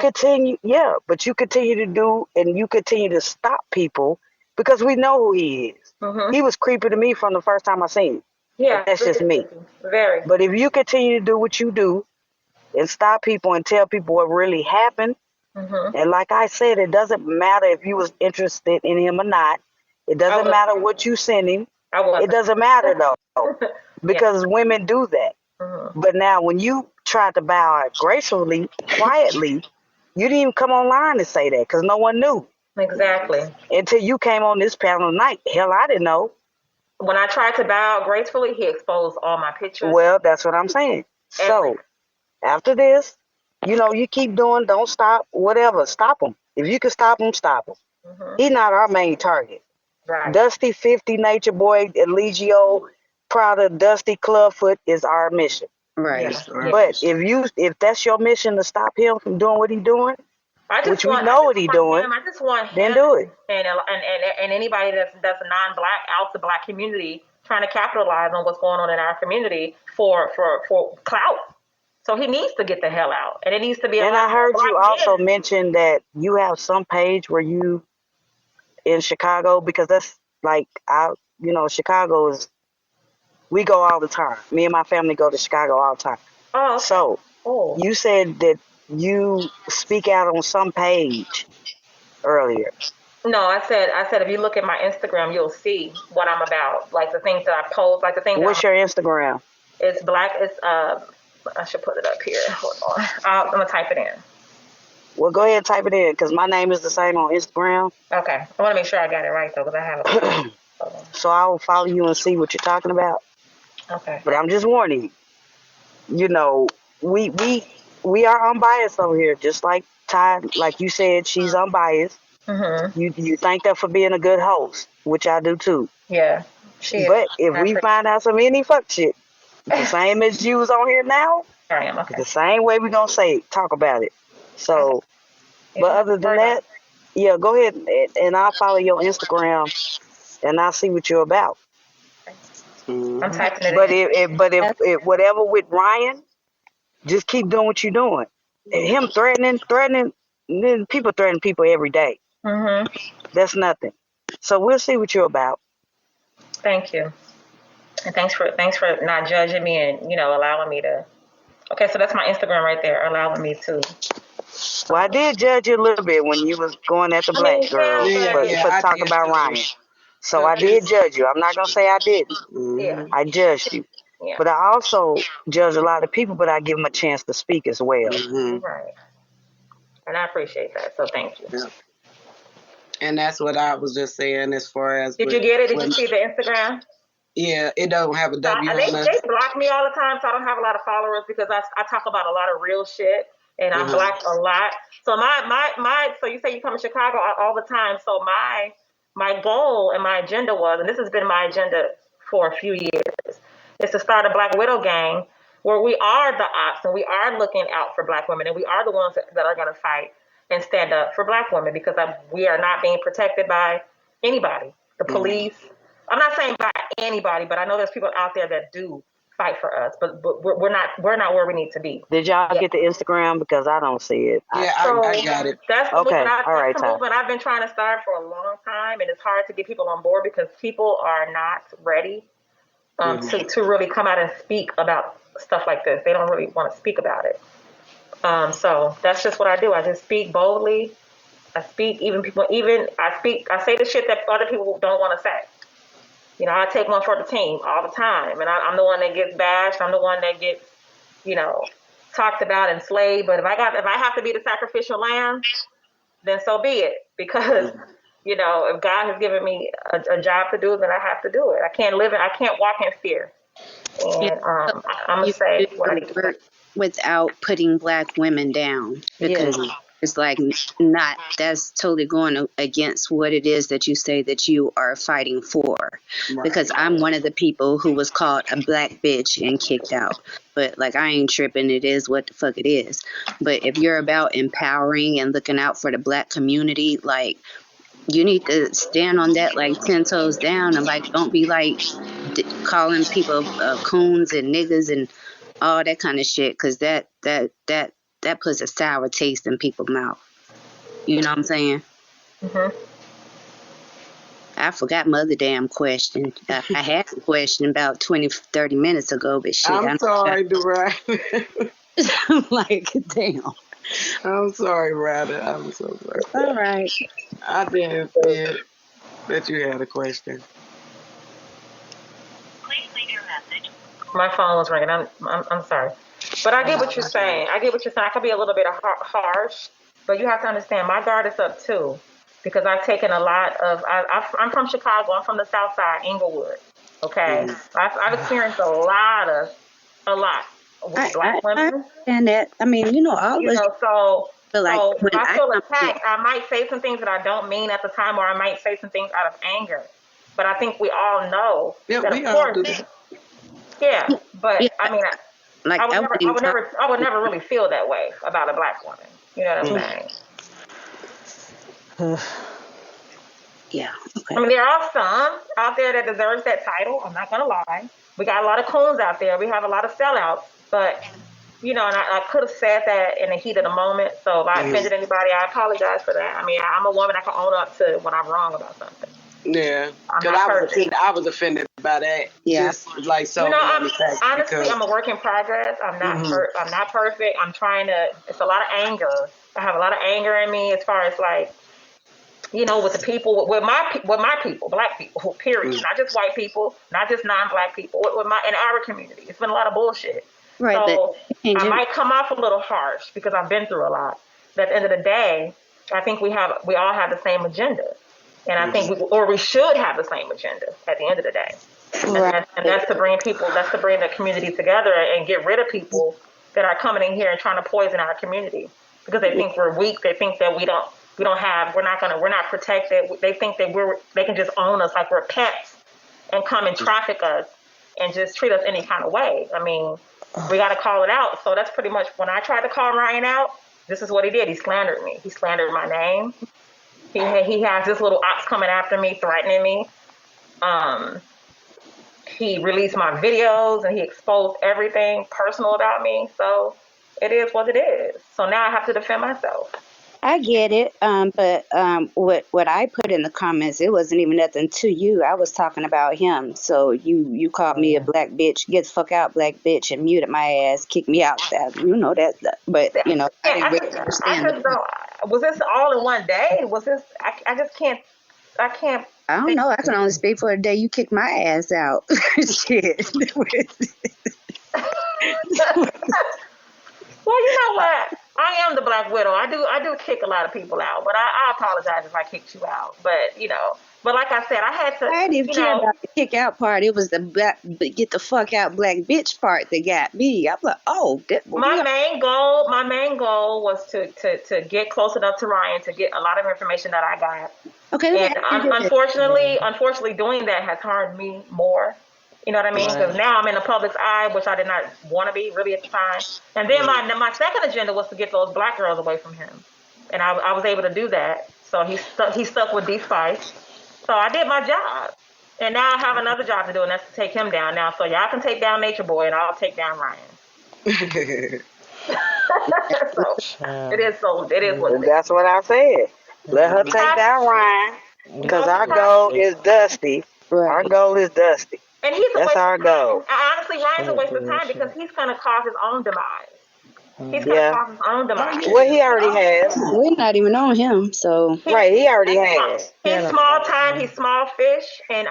But you continue to do, and you continue to stop people because we know who he is. He was creepy to me from the first time I seen him. Yeah. That's just me. Very. But if you continue to do what you do and stop people and tell people what really happened, and like I said, it doesn't matter if you was interested in him or not. It doesn't matter what you send him. It doesn't matter though, because women do that. But now when you tried to bow out gracefully, quietly, you didn't even come online to say that because no one knew. Exactly. Until you came on this panel tonight. Hell, I didn't know. When I tried to bow out gracefully, he exposed all my pictures. Well, that's what I'm saying. So, after this, you keep doing, don't stop, whatever. Stop him. If you can stop him, stop him. He's not our main target. Right. Dusty 50, Nature Boy, Eligio, Prada, Dusty Clubfoot is our mission. Right. Yeah. But if that's your mission to stop him from doing what he's doing, which we know what he's doing, I just want him, then do it. And anybody that's non-black out the black community trying to capitalize on what's going on in our community for clout. So he needs to get the hell out, and it needs to be. And I heard you also mention that you have some page where you in Chicago, because that's like Chicago is. We go all the time. Me and my family go to Chicago all the time. Oh. So you said that you speak out on some page earlier. No, I said if you look at my Instagram, you'll see what I'm about. Like the things that I post, like the things. What's your Instagram? It's black. It's I should put it up here. Hold on. I'm gonna type it in. Well, go ahead and type it in because my name is the same on Instagram. Okay. I want to make sure I got it right though, because I have it. So I will follow you and see what you're talking about. Okay. But I'm just warning you. We are unbiased over here, just like Ty, like you said, she's unbiased. Mm-hmm. You thank her for being a good host, which I do too. Yeah. She but if we find out some any fuck shit, the same as you was on here now, I am okay. The same way we gonna talk about it. So, but other than that, yeah, go ahead and I'll follow your Instagram and I'll see what you're about. I'm typing it but in. If whatever with Ryan, just keep doing what you're doing. And him threatening, then people threaten people every day. Mm-hmm. That's nothing. So we'll see what you're about. Thank you. And thanks for not judging me and allowing me to. Okay, so that's my Instagram right there, allowing me to. Well, I did judge you a little bit when you was going at the black girl for talking about Ryan. So I did judge you. I'm not gonna say I didn't. Yeah. I judged you. Yeah. But I also judge a lot of people, but I give them a chance to speak as well. Right. And I appreciate that. So thank you. Yeah. And that's what I was just saying as far as. Did you get it? Did you see the Instagram? Yeah, it don't have a W on it. They block me all the time, so I don't have a lot of followers because I talk about a lot of real shit and I'm blocked a lot. So so you say you come to Chicago all the time. So my goal and my agenda was, and this has been my agenda for a few years, is to start a Black Widow gang where we are the ops and we are looking out for Black women and we are the ones that are going to fight and stand up for Black women because we are not being protected by anybody, the police. I'm not saying by anybody, but I know there's people out there that do fight for us, but we're not where we need to be. Did y'all get the Instagram? Because I don't see it. Yeah, I got it. That's the okay. movement. All right, that's the movement I've been trying to start for a long time, and it's hard to get people on board because people are not ready to really come out and speak about stuff like this. They don't really want to speak about it. So that's just what I do. I just speak boldly. I speak I say the shit that other people don't want to say. I take one for the team all the time, and I'm the one that gets bashed. I'm the one that gets, talked about and slayed. But if I have to be the sacrificial lamb, then so be it. Because, if God has given me a job to do, then I have to do it. I can't walk in fear. And I'm gonna say what I need to say. Without putting Black women down, because it's like that's totally going against what it is that you say that you are fighting for. Right. Because I'm one of the people who was called a black bitch and kicked out. But like, I ain't tripping. It is what the fuck it is. But if you're about empowering and looking out for the Black community, like, you need to stand on that like 10 toes down and like don't be like calling people coons and niggas and all that kind of shit, because that puts a sour taste in people's mouth. You know what I'm saying? Mm-hmm. I forgot my other damn question. I had a question about 20-30 minutes ago, but shit. I'm sorry, Dorian. I'm like, damn. I'm sorry, Ryder. I'm so sorry. All right. I didn't see that you had a question. My phone was ringing. I'm sorry. But I get what you're saying. I get what you're saying. I could be a little bit harsh, but you have to understand my guard is up too, because I've taken a lot of. I'm from Chicago. I'm from the South Side, Inglewood. Okay, I've experienced a lot with black I women. understand that. I mean, you know, all You of us know, so feel like so when if I feel come attacked, I might say some things that I don't mean at the time, or I might say some things out of anger. But I think we all know that, we of all do course, that. yeah. But yeah, I mean, like I would never really feel that way about a black woman. You know what I'm saying? Yeah. Okay. I mean, there are some out there that deserves that title. I'm not gonna lie. We got a lot of coons out there. We have a lot of sellouts. But you know, and I could have said that in the heat of the moment. So if I offended anybody, I apologize for that. I mean, I'm a woman. I can own up to when I'm wrong about something. Yeah, because I was offended by that. Yeah. Just like so. You know, honestly, I'm a work in progress. I'm not I'm not perfect. I'm trying to. It's a lot of anger. I have a lot of anger in me as far as like, you know, with the people, with my people, black people, period. Not just white people, not just non-black people. With my in our community, it's been a lot of bullshit. Right. So I might come off a little harsh because I've been through a lot. But at the end of the day, I think we all have the same agenda. And I think we should have the same agenda at the end of the day. Right. And that's to bring the community together and get rid of people that are coming in here and trying to poison our community because they think we're weak. They think that we're not protected. They think that they can just own us like we're pets and come and traffic us and just treat us any kind of way. I mean, we got to call it out. So that's pretty much when I tried to call Ryan out, this is what he did. He slandered me. He slandered my name. He has this little ops coming after me, threatening me. He released my videos and he exposed everything personal about me. So it is what it is. So now I have to defend myself. I get it. But what I put in the comments, it wasn't even nothing to you. I was talking about him. So you called me a black bitch, get the fuck out, black bitch, and muted my ass, kicked me out. That you know that. But you know, I didn't really understand. Was this all in one day? Was this? I just can't. I can't. I don't know. I can only speak for the day you kicked my ass out. Shit. Well, you know what? I am the Black Widow. I do kick a lot of people out, but I apologize if I kicked you out. But you know, but like I said, I had to. I didn't even care about the kick out part. It was the get the fuck out black bitch part that got me. I'm like, oh, my main goal was to get close enough to Ryan to get a lot of information that I got. Okay. And unfortunately, doing that has harmed me more. You know what I mean? Because now I'm in the public's eye, which I did not want to be really at the time. And then my second agenda was to get those black girls away from him, and I was able to do that. So he stuck with D-Spice. So I did my job, and now I have another job to do, and that's to take him down now. So y'all can take down Nature Boy, and I'll take down Ryan. It is what it is. That's what I said. Let her take down Ryan, because our goal is Dusty. Our goal is Dusty. And that's our goal. Honestly, Ryan's a waste of time because he's going to cause his own demise. He's going to cause his own demise. Well, he already has. We're not even on him, so he already has. He's small time. He's small fish, and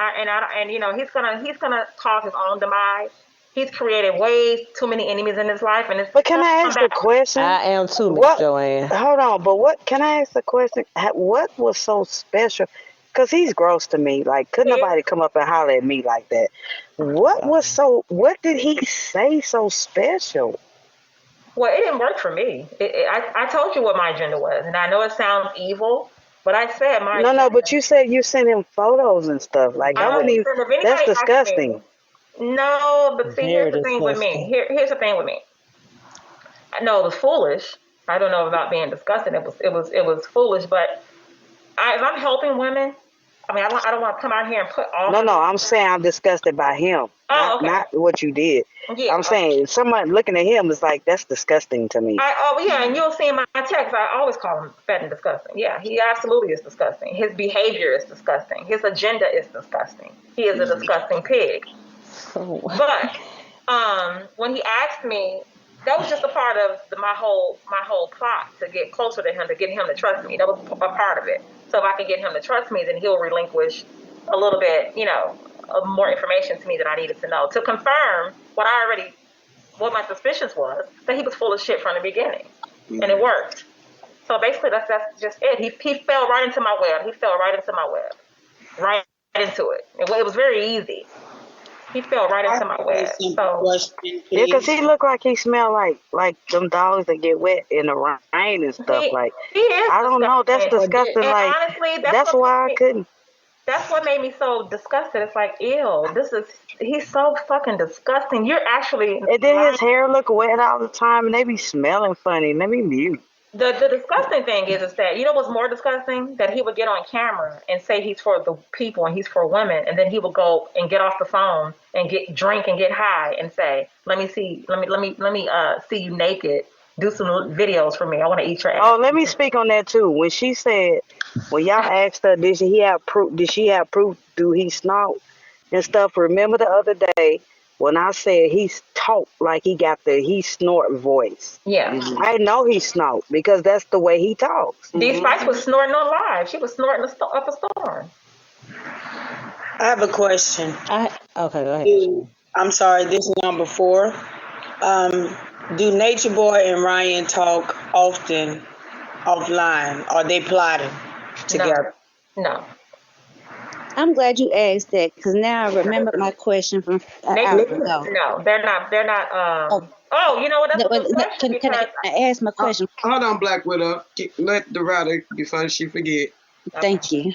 you know he's gonna cause his own demise. He's created way too many enemies in his life, and but can I ask a question? I am too, Miss Joanne. Hold on, but what can I ask a question? What was so special? Because he's gross to me. Like, could nobody come up and holler at me like that? What did he say so special? Well, it didn't work for me. I told you what my agenda was, and I know it sounds evil, but I said my agenda. No, but you said you sent him photos and stuff. Like, that's disgusting. No, but see, here's the thing with me. Here's the thing with me. I know it was foolish. I don't know about being disgusting. It was foolish, but if I'm helping women, I mean, I don't want to come out here and put all. No, I'm saying I'm disgusted by him. Not what you did. Yeah, I'm saying someone looking at him is like, that's disgusting to me. And you'll see in my text, I always call him fat and disgusting. Yeah, he absolutely is disgusting. His behavior is disgusting. His agenda is disgusting. He is a disgusting pig. But when he asked me, that was just a part of my whole plot to get closer to him, to get him to trust me. That was a part of it. So if I can get him to trust me, then he'll relinquish a little bit, more information to me that I needed to know to confirm what I already what my suspicions was, that he was full of shit from the beginning, and it worked. So basically, that's just it. He fell right into my web. He fell right into my web, right into it. It was very easy. He fell right into my web. So yeah, cause he looked like he smelled like them dogs that get wet in the rain and stuff. Like he is. I don't know. That's disgusting. And like honestly, that's why I couldn't. That's what made me so disgusted. It's like, ew, he's so fucking disgusting. You're actually. And then his hair look wet all the time, and they be smelling funny. Let me mute. The disgusting thing is that, you know what's more disgusting? That he would get on camera and say he's for the people and he's for women, and then he would go and get off the phone and drink and get high and say, let me see you naked. Do some videos for me. I want to eat your ass. Oh, let me speak on that too. When she said, when y'all asked her, did she have proof? Do he snort and stuff? Remember the other day when I said he talk like he got he snort voice. Yeah. I know he snort because that's the way he talks. D Spice was snorting on live. She was snorting up a storm. I have a question. Okay, go ahead. I'm sorry, this is number 4. Do Nature Boy and Ryan talk often offline? Are they plotting together? No. I'm glad you asked that because now I remember my question from an hour ago. No, they're not. You know what? That's a good question. Can I ask my question? Hold on, Black Widow. Let the writer before she forget. Thank you.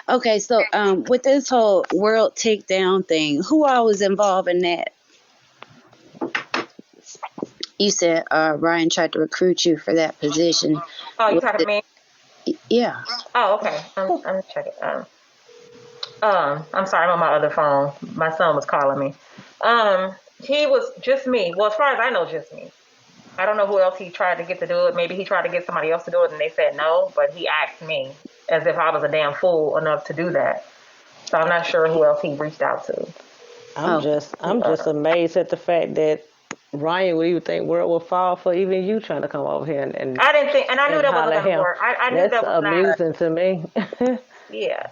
Okay, so with this whole world takedown thing, who all was involved in that? You said Ryan tried to recruit you for that position. Oh, you talking to me? Yeah. Oh, okay. I'm checking. I'm sorry, I'm on my other phone. My son was calling me. He was just me. Well, as far as I know, just me. I don't know who else he tried to get to do it. Maybe he tried to get somebody else to do it and they said no, but he asked me as if I was a damn fool enough to do that. So I'm not sure who else he reached out to. I'm just amazed at the fact that Ryan would even think world would fall for even you trying to come over here and I didn't think, and I knew that wasn't going to work. I knew that was amusing to me. Yeah.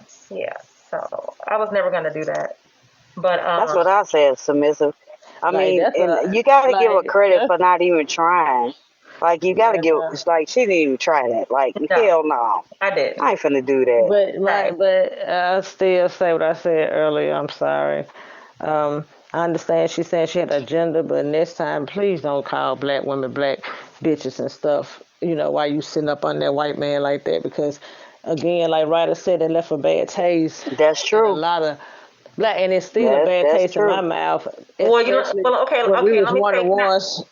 So I was never going to do that. But that's what I said, submissive. I mean, and you got to give her credit for not even trying. Like, you got to give, it's like, she didn't even try that. Like, hell no. I didn't. I ain't finna do that. But I still say what I said earlier. I'm sorry. I understand she said she had an agenda, but next time, please don't call black women black bitches and stuff, while you sitting up on that white man like that. Because, again, like Ryder said, it left a bad taste. That's true. A lot of black, and it's still a bad taste in my mouth. Well, okay. We was one of the ones,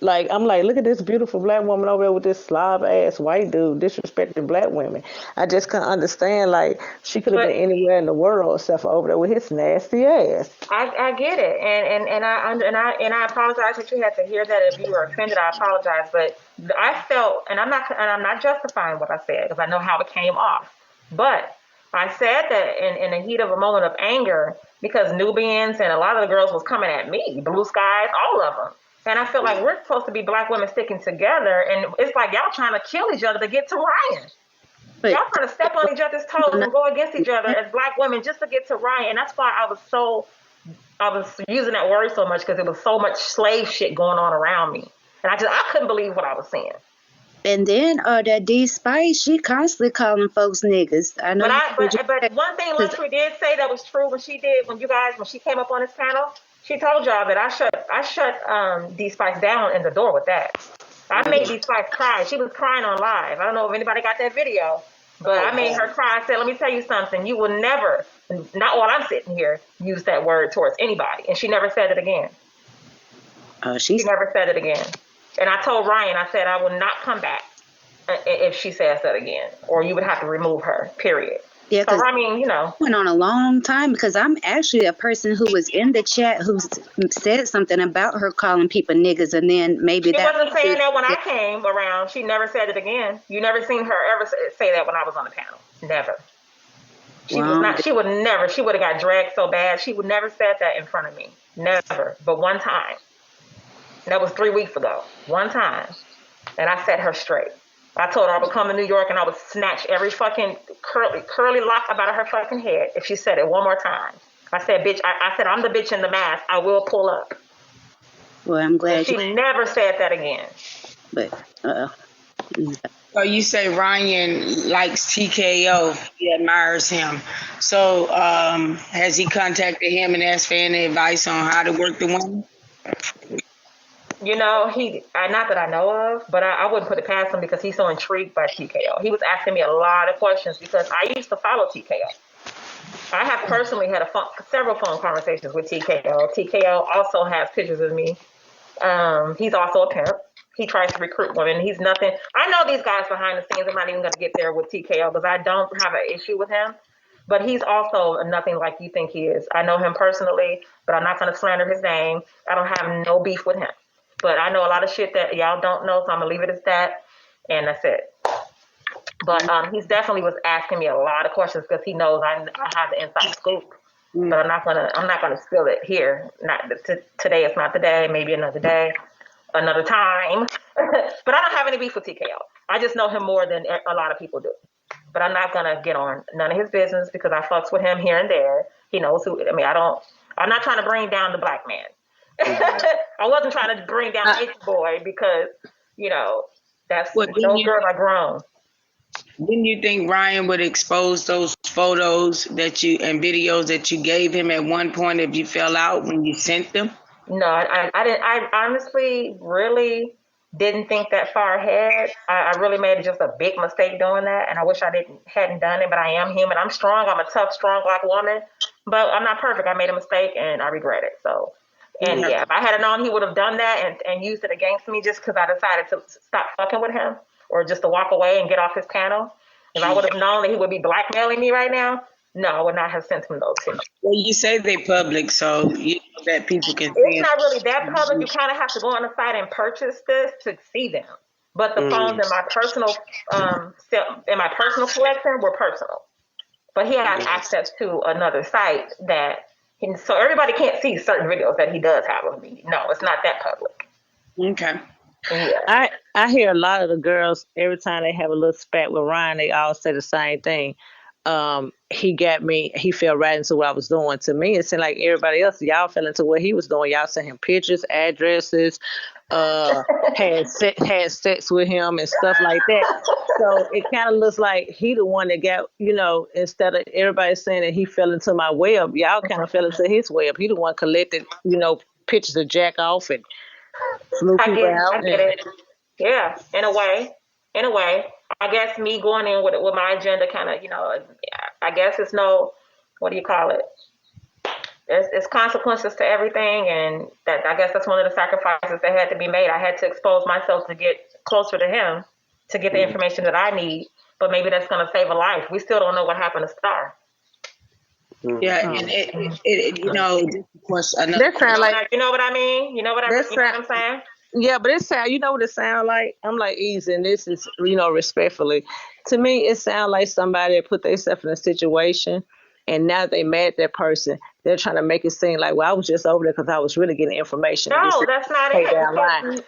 like, I'm like, look at this beautiful black woman over there with this slob ass white dude disrespecting black women. I just couldn't understand, like, she could have been anywhere in the world except for over there with his nasty ass. I get it, and I apologize that you had to hear that. If you were offended, I apologize. But I felt, and I'm not justifying what I said because I know how it came off, but I said that in the heat of a moment of anger because Nubians and a lot of the girls was coming at me, Blue Skies, all of them. And I feel like we're supposed to be black women sticking together, and it's like y'all trying to kill each other to get to Ryan. Y'all trying to step on each other's toes and go against each other as black women just to get to Ryan. And that's why I was using that word so much because it was so much slave shit going on around me. And I couldn't believe what I was seeing. And then that D Spice, she constantly calling folks niggas. I know. But one thing Luxury did say that was true when she came up on this panel, she told y'all that I shut D Spice down in the door with that. I made D Spice cry. She was crying on live. I don't know if anybody got that video, but I made her cry. I said, let me tell you something. You will never, not while I'm sitting here, use that word towards anybody. And she never said it again. She never said it again. And I told Ryan, I said, I will not come back if she says that again, or you would have to remove her, period. Yeah, so, I mean, went on a long time because I'm actually a person who was in the chat who said something about her calling people niggas, and then maybe she wasn't saying that when I came around. She never said it again. You never seen her ever say that when I was on the panel. Never. She was not. She would never. She would have got dragged so bad. She would never said that in front of me. Never. But one time. That was 3 weeks ago. One time. And I set her straight. I told her I would come to New York and I would snatch every fucking curly lock out of her fucking head if she said it one more time. I said, bitch, I said, I'm the bitch in the mask. I will pull up. Well, I'm And glad she you. never said that again. But So you say Ryan likes TKO. He admires him. So has he contacted him and asked for any advice on how to work the women? You know, not that I know of, but I wouldn't put it past him because he's so intrigued by TKO. He was asking me a lot of questions because I used to follow TKO. I have personally had several phone conversations with TKO. TKO also has pictures of me. He's also a pimp. He tries to recruit women. He's nothing. I know these guys behind the scenes. I'm not even going to get there with TKO because I don't have an issue with him. But he's also nothing like you think he is. I know him personally, but I'm not going to slander his name. I don't have no beef with him. But I know a lot of shit that y'all don't know, so I'm going to leave it as that. And that's it. But he's definitely was asking me a lot of questions because he knows I have the inside scoop. But I'm not gonna spill it here. Today is not the day. Maybe another day, another time. But I don't have any beef with TKO. I just know him more than a lot of people do. But I'm not gonna get on none of his business because I fucks with him here and there. He knows who. I mean, I'm not trying to bring down the black man. I wasn't trying to bring down Nature Boy because those girls are grown. Didn't you think Ryan would expose those photos and videos that you gave him at one point if you fell out when you sent them? No, I didn't. I honestly really didn't think that far ahead. I really made just a big mistake doing that, and I wish I hadn't done it. But I am human. I'm strong. I'm a tough, strong black woman. But I'm not perfect. I made a mistake, and I regret it. So, and yeah, if I had known he would have done that and used it against me just because I decided to stop fucking with him or just to walk away and get off his panel. If I would have known that he would be blackmailing me right now, no, I would not have sent him those pictures. Well, you say they public, so you know that people can see. It's not really that public. You kind of have to go on the site and purchase this to see them. But the phones in my personal collection were personal. But he has access to another site so everybody can't see certain videos that he does have of me. No, it's not that public. Okay. Yeah. I hear a lot of the girls every time they have a little spat with Ryan, they all say the same thing. He fell right into what I was doing. To me, it seemed like everybody else, y'all fell into what he was doing. Y'all sent him pictures, addresses, had sex with him and stuff like that. So it kind of looks like he the one that got, instead of everybody saying that he fell into my web, y'all kind of fell into his web. He the one collected, pictures of jack off and flew people out. I get it. Yeah, in a way. I guess me going in with my agenda kind of, I guess it's what do you call it? It's consequences to everything, and I guess that's one of the sacrifices that had to be made. I had to expose myself to get closer to him, to get the information that I need, but maybe that's going to save a life. We still don't know what happened to Star. Yeah, and that sound like, you know what I mean? You know what I'm saying? Yeah, but it sound, what it sound like? I'm like, easy, and this is, respectfully. To me, it sounds like somebody that put themselves in a situation, and now they mad at that person. They're trying to make it seem like, well, I was just over there because I was really getting information. No, that's not it.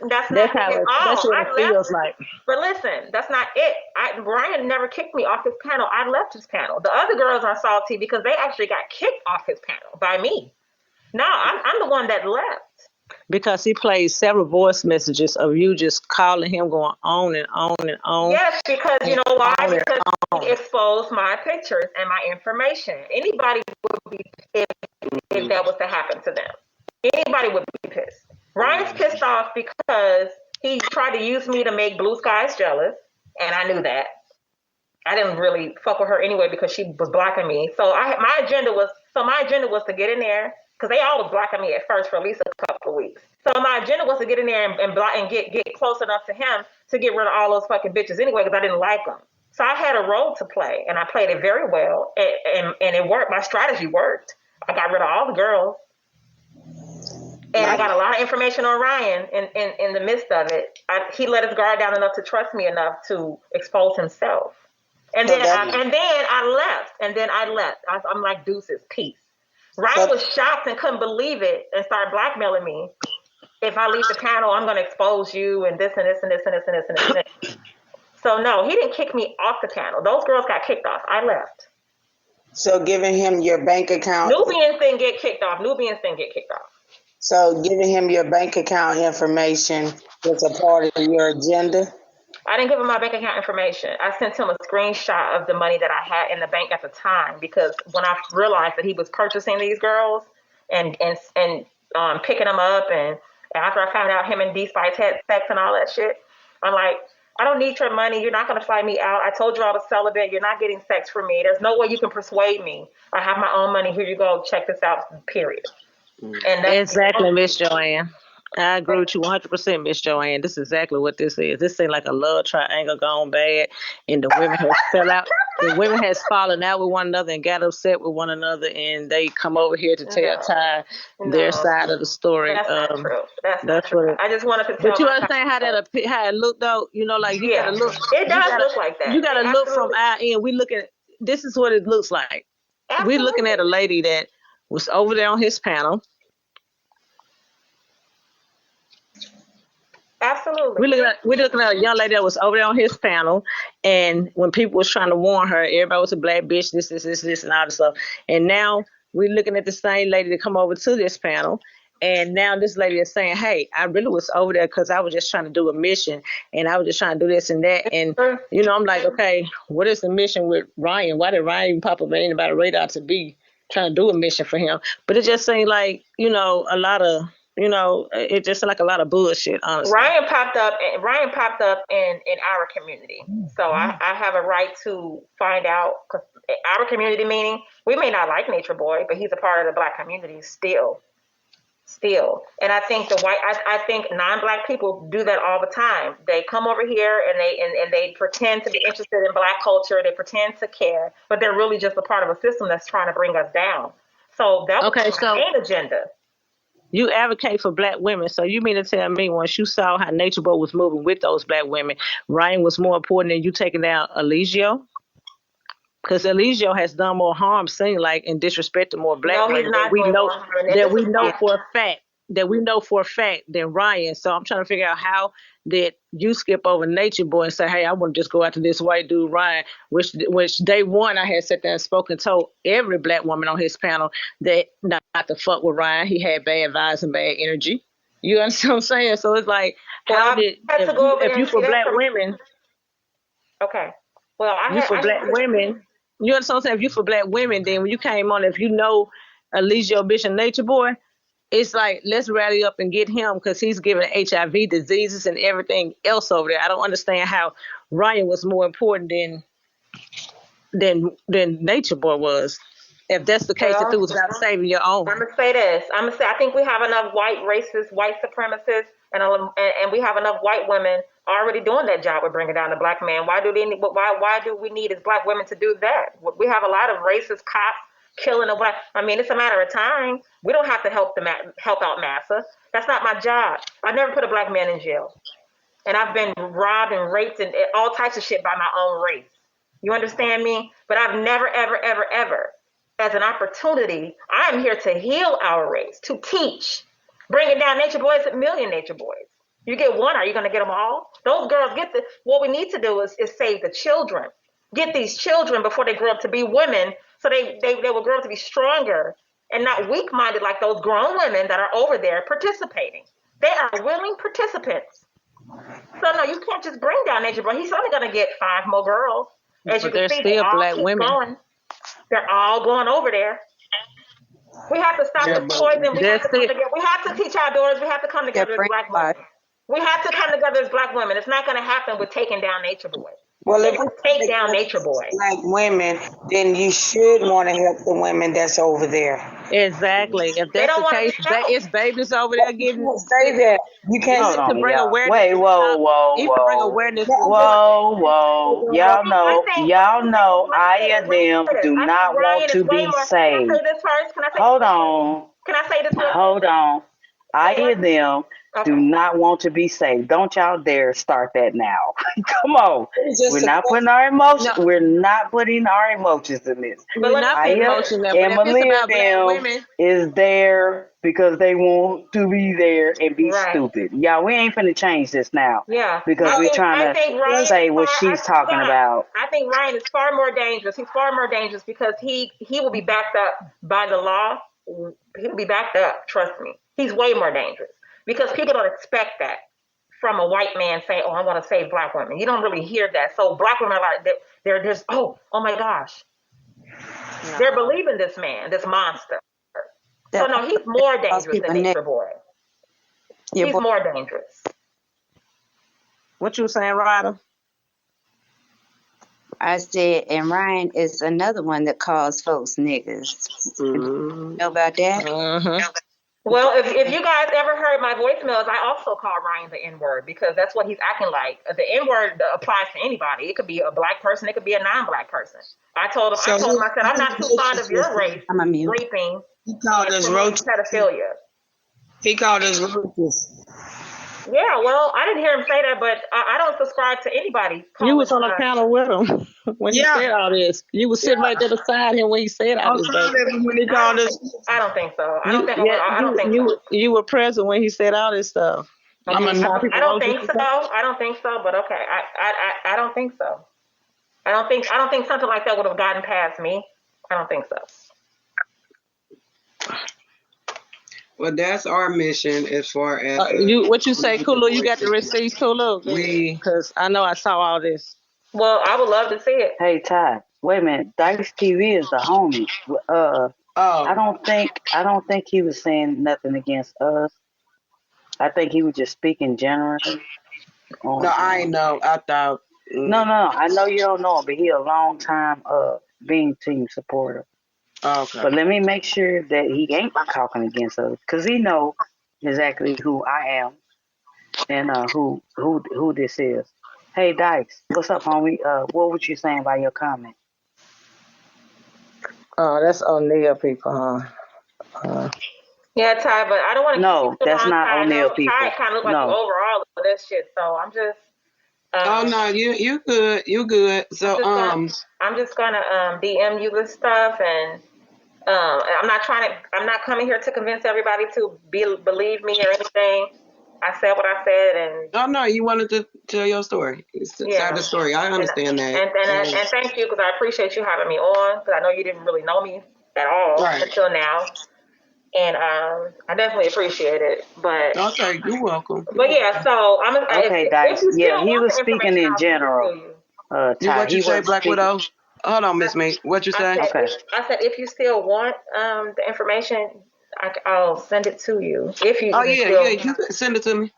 That's not it at all. That's what it feels like. But listen, that's not it. Ryan never kicked me off his panel. I left his panel. The other girls are salty because they actually got kicked off his panel by me. No, I'm the one that left. Because he played several voice messages of you just calling him, going on and on and on. Yes, because you know why? Because he exposed my pictures and my information. Anybody would be pissed if that was to happen to them. Anybody would be pissed. Ryan's pissed off because he tried to use me to make Blue Skies jealous, and I knew that. I didn't really fuck with her anyway because she was blocking me. So my agenda was to get in there. Because they all was blocking me at first for at least a couple of weeks. So my agenda was to get in there and block and get close enough to him to get rid of all those fucking bitches anyway because I didn't like them. So I had a role to play, and I played it very well, and it worked. My strategy worked. I got rid of all the girls, and I got a lot of information on Ryan in the midst of it. He let his guard down enough to trust me enough to expose himself. And then I left. I'm like, deuces, peace. Ryan was shocked and couldn't believe it and started blackmailing me. If I leave the panel, I'm going to expose you and this and this and this and this and this and this. So no, he didn't kick me off the panel. Those girls got kicked off. I left. So giving him your bank account. Nubians didn't get kicked off. So giving him your bank account information was a part of your agenda? I didn't give him my bank account information. I sent him a screenshot of the money that I had in the bank at the time, because when I realized that he was purchasing these girls and picking them up, and after I found out him and D Spice had sex and all that shit, I'm like, I don't need your money. You're not going to fly me out. I told you I was celibate. You're not getting sex from me. There's no way you can persuade me. I have my own money. Here you go. Check this out. Period. And that's Exactly, Miss Joanne. I agree with you 100%, Miss Joanne. This is exactly what this is. This ain't like a love triangle gone bad, and the women has fell out. The women has fallen out with one another and got upset with one another, and they come over here to tell Ty their side of the story. That's not true. That's not That's true. what. I just wanted to tell But you my understand how it looked though? You know, like you yeah, gotta look. it You does gotta look like that. you gotta look from Absolutely. our end. We looking. This is what it looks like. We're looking Absolutely. at a lady that was over there on his panel. Absolutely. We're looking at a young lady that was over there on his panel, and when people was trying to warn her, everybody was a black bitch, this, and all this stuff. And now we're looking at the same lady to come over to this panel, and now this lady is saying, "Hey, I really was over there because I was just trying to do a mission, and I was just trying to do this and that." And you know, I'm like, okay, what is the mission with Ryan? Why did Ryan even pop up on anybody's radar to be trying to do a mission for him? But it just seemed like, you know, a lot of. You know, it just like a lot of bullshit, honestly. Ryan popped up in our community. So I have a right to find out, because our community, meaning we may not like Nature Boy, but he's a part of the black community still. And I think I think non-black people do that all the time. They come over here and they pretend to be interested in black culture. They pretend to care, but they're really just a part of a system that's trying to bring us down. So that was the main agenda. You advocate for black women, so you mean to tell me once you saw how Nature Boy was moving with those black women, Ryan was more important than you taking down Eligio? Because Eligio has done more harm, seeing like, and disrespected more black women that we know for a fact than Ryan. So I'm trying to figure out how did you skip over Nature Boy and say, hey, I want to just go after this white dude Ryan, which day one I had sat there and spoken, told every black woman on his panel that not to fuck with Ryan. He had bad vibes and bad energy. You understand what I'm saying? So it's like, if you for black women, okay. Well, women. You understand what I'm saying? If you for black women, then when you came on, if you know Eligio Bitch and Nature Boy, it's like, let's rally up and get him because he's giving HIV diseases and everything else over there. I don't understand how Ryan was more important than Nature Boy was. If that's the case, if it was about saving your own. I'm gonna say this. I think we have enough white racists, white supremacists, and we have enough white women already doing that job of bringing down the black man. Why do we need as black women to do that? We have a lot of racist cops killing the black. I mean, it's a matter of time. We don't have to help out Massa. That's not my job. I never put a black man in jail, and I've been robbed and raped and all types of shit by my own race. You understand me? But I've never, ever, ever, ever, as an opportunity, I am here to heal our race, to teach. Bringing down Nature Boys, a million Nature Boys. You get one, are you going to get them all? Those girls what we need to do is save the children. Get these children before they grow up to be women, so they will grow up to be stronger and not weak-minded like those grown women that are over there participating. They are willing participants. So no, you can't just bring down Nature Boy. He's only going to get 5 more girls. As you can see, still black women. They're all going over there. We have to stop the poison. We have to come together. We have to teach our daughters. We have to come together as black women. We have to come together as black women. It's not going to happen with taking down Nature Boy. Well, if we take down Nature Boy, black women, then you should want to help the women that's over there. Exactly. If that's the case, it's babies over there getting. Say that you can't to bring awareness. Wait, whoa. Bring awareness. Whoa. Y'all know, I and them do not want to be saved. Can I say this first? Hold on. Can I say this first? Hold on. I and them do not want to be saved. Don't y'all dare start that now. Come on. We're not putting our emotions. No. We're not putting our emotions in this. Emily is there because they want to be there and be stupid. Yeah, we ain't finna change this now. Yeah. Because we're trying to say what she's talking about. I think Ryan is far more dangerous. He's far more dangerous because he will be backed up by the law he'll be backed up. Trust me. He's way more dangerous because people don't expect that from a white man saying, "Oh, I want to save black women." You don't really hear that. So black women are like, they're just, oh my gosh, they're believing this man, this monster. So no, he's more dangerous than Nature Boy. He's more dangerous. What you saying, Ryder? I said, and Ryan is another one that calls folks niggas. You know about that? Well, if you guys ever heard my voicemails, I also call Ryan the N-word because that's what he's acting like. The N-word applies to anybody. It could be a black person. It could be a non-black person. I told him, I said, I'm not too fond of your race raping He called us roaches. pedophilia. He called us roaches. Yeah, well, I didn't hear him say that, but I don't subscribe to anybody. You was on a panel with him when he said all this. You was sitting right there beside him when he said all this. When he called us. I don't think so. I don't think so. You were present when he said all this stuff. I don't think so. I don't think so. But okay, I don't think so. I don't think something like that would have gotten past me. I don't think so. Well, that's our mission as far as what you say, Kulu. You got the receipts, Kulu? Because I know I saw all this. Well, I would love to see it. Hey, Ty, wait a minute. Dice TV is a homie. I don't think he was saying nothing against us. I think he was just speaking generally. No, I know. I thought. No. I know you don't know him, but he a long time Beam Team supporter. Okay. But let me make sure that he ain't talking against us, because he know exactly who I am and who this is. Hey, Dice, what's up, homie? What was you saying about your comment? That's O'Neal people, huh? Yeah, Ty, but I don't want to. No, that's not O'Neal people. Ty kind of look like the overall of this shit, so I'm just. No, you good, you good. So I'm just gonna DM you this stuff, and I'm not coming here to convince everybody to believe me or anything. I said what I said, and no, you wanted to tell your story. Tell the story. I understand that. And thank you, because I appreciate you having me on, because I know you didn't really know me at all until now. And I definitely appreciate it. But okay, you're welcome. But yeah, so I'm okay, Dice. Yeah, he was speaking in general. What you say, Black Widow? Hold on, Miss May. What you say? I said if you still want the information, I'll send it to you. If you you can send it to me.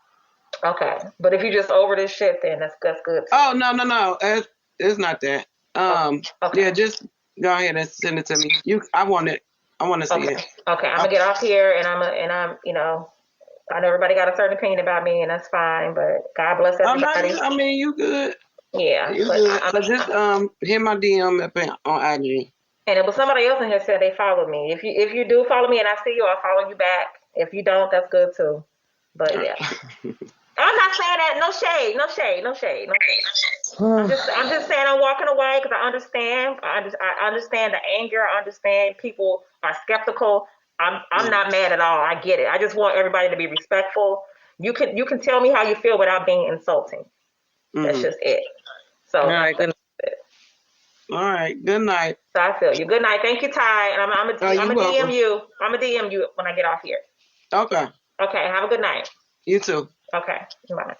Okay, but if you just over this shit, then that's good. Too. Oh no, it's not that. Yeah, just go ahead and send it to me. I want to see it. Okay, I'm gonna get off here, and I'm you know, I know everybody got a certain opinion about me, and that's fine. But God bless everybody. I mean, you good. Yeah, you good. So just hit my DM up on IG. And it was somebody else in here said they followed me. If you do follow me and I see you, I'll follow you back. If you don't, that's good too. But yeah. I'm not saying that. No shade. I'm just saying I'm walking away because I understand. I understand the anger. I understand people are skeptical. I'm not mad at all. I get it. I just want everybody to be respectful. You can tell me how you feel without being insulting. That's just it. So all right. All right. Good night. So I feel you. Good night. Thank you, Ty. And I'm gonna DM you. I'm gonna DM you when I get off here. Okay. Okay. Have a good night. You too. Okay. Bye.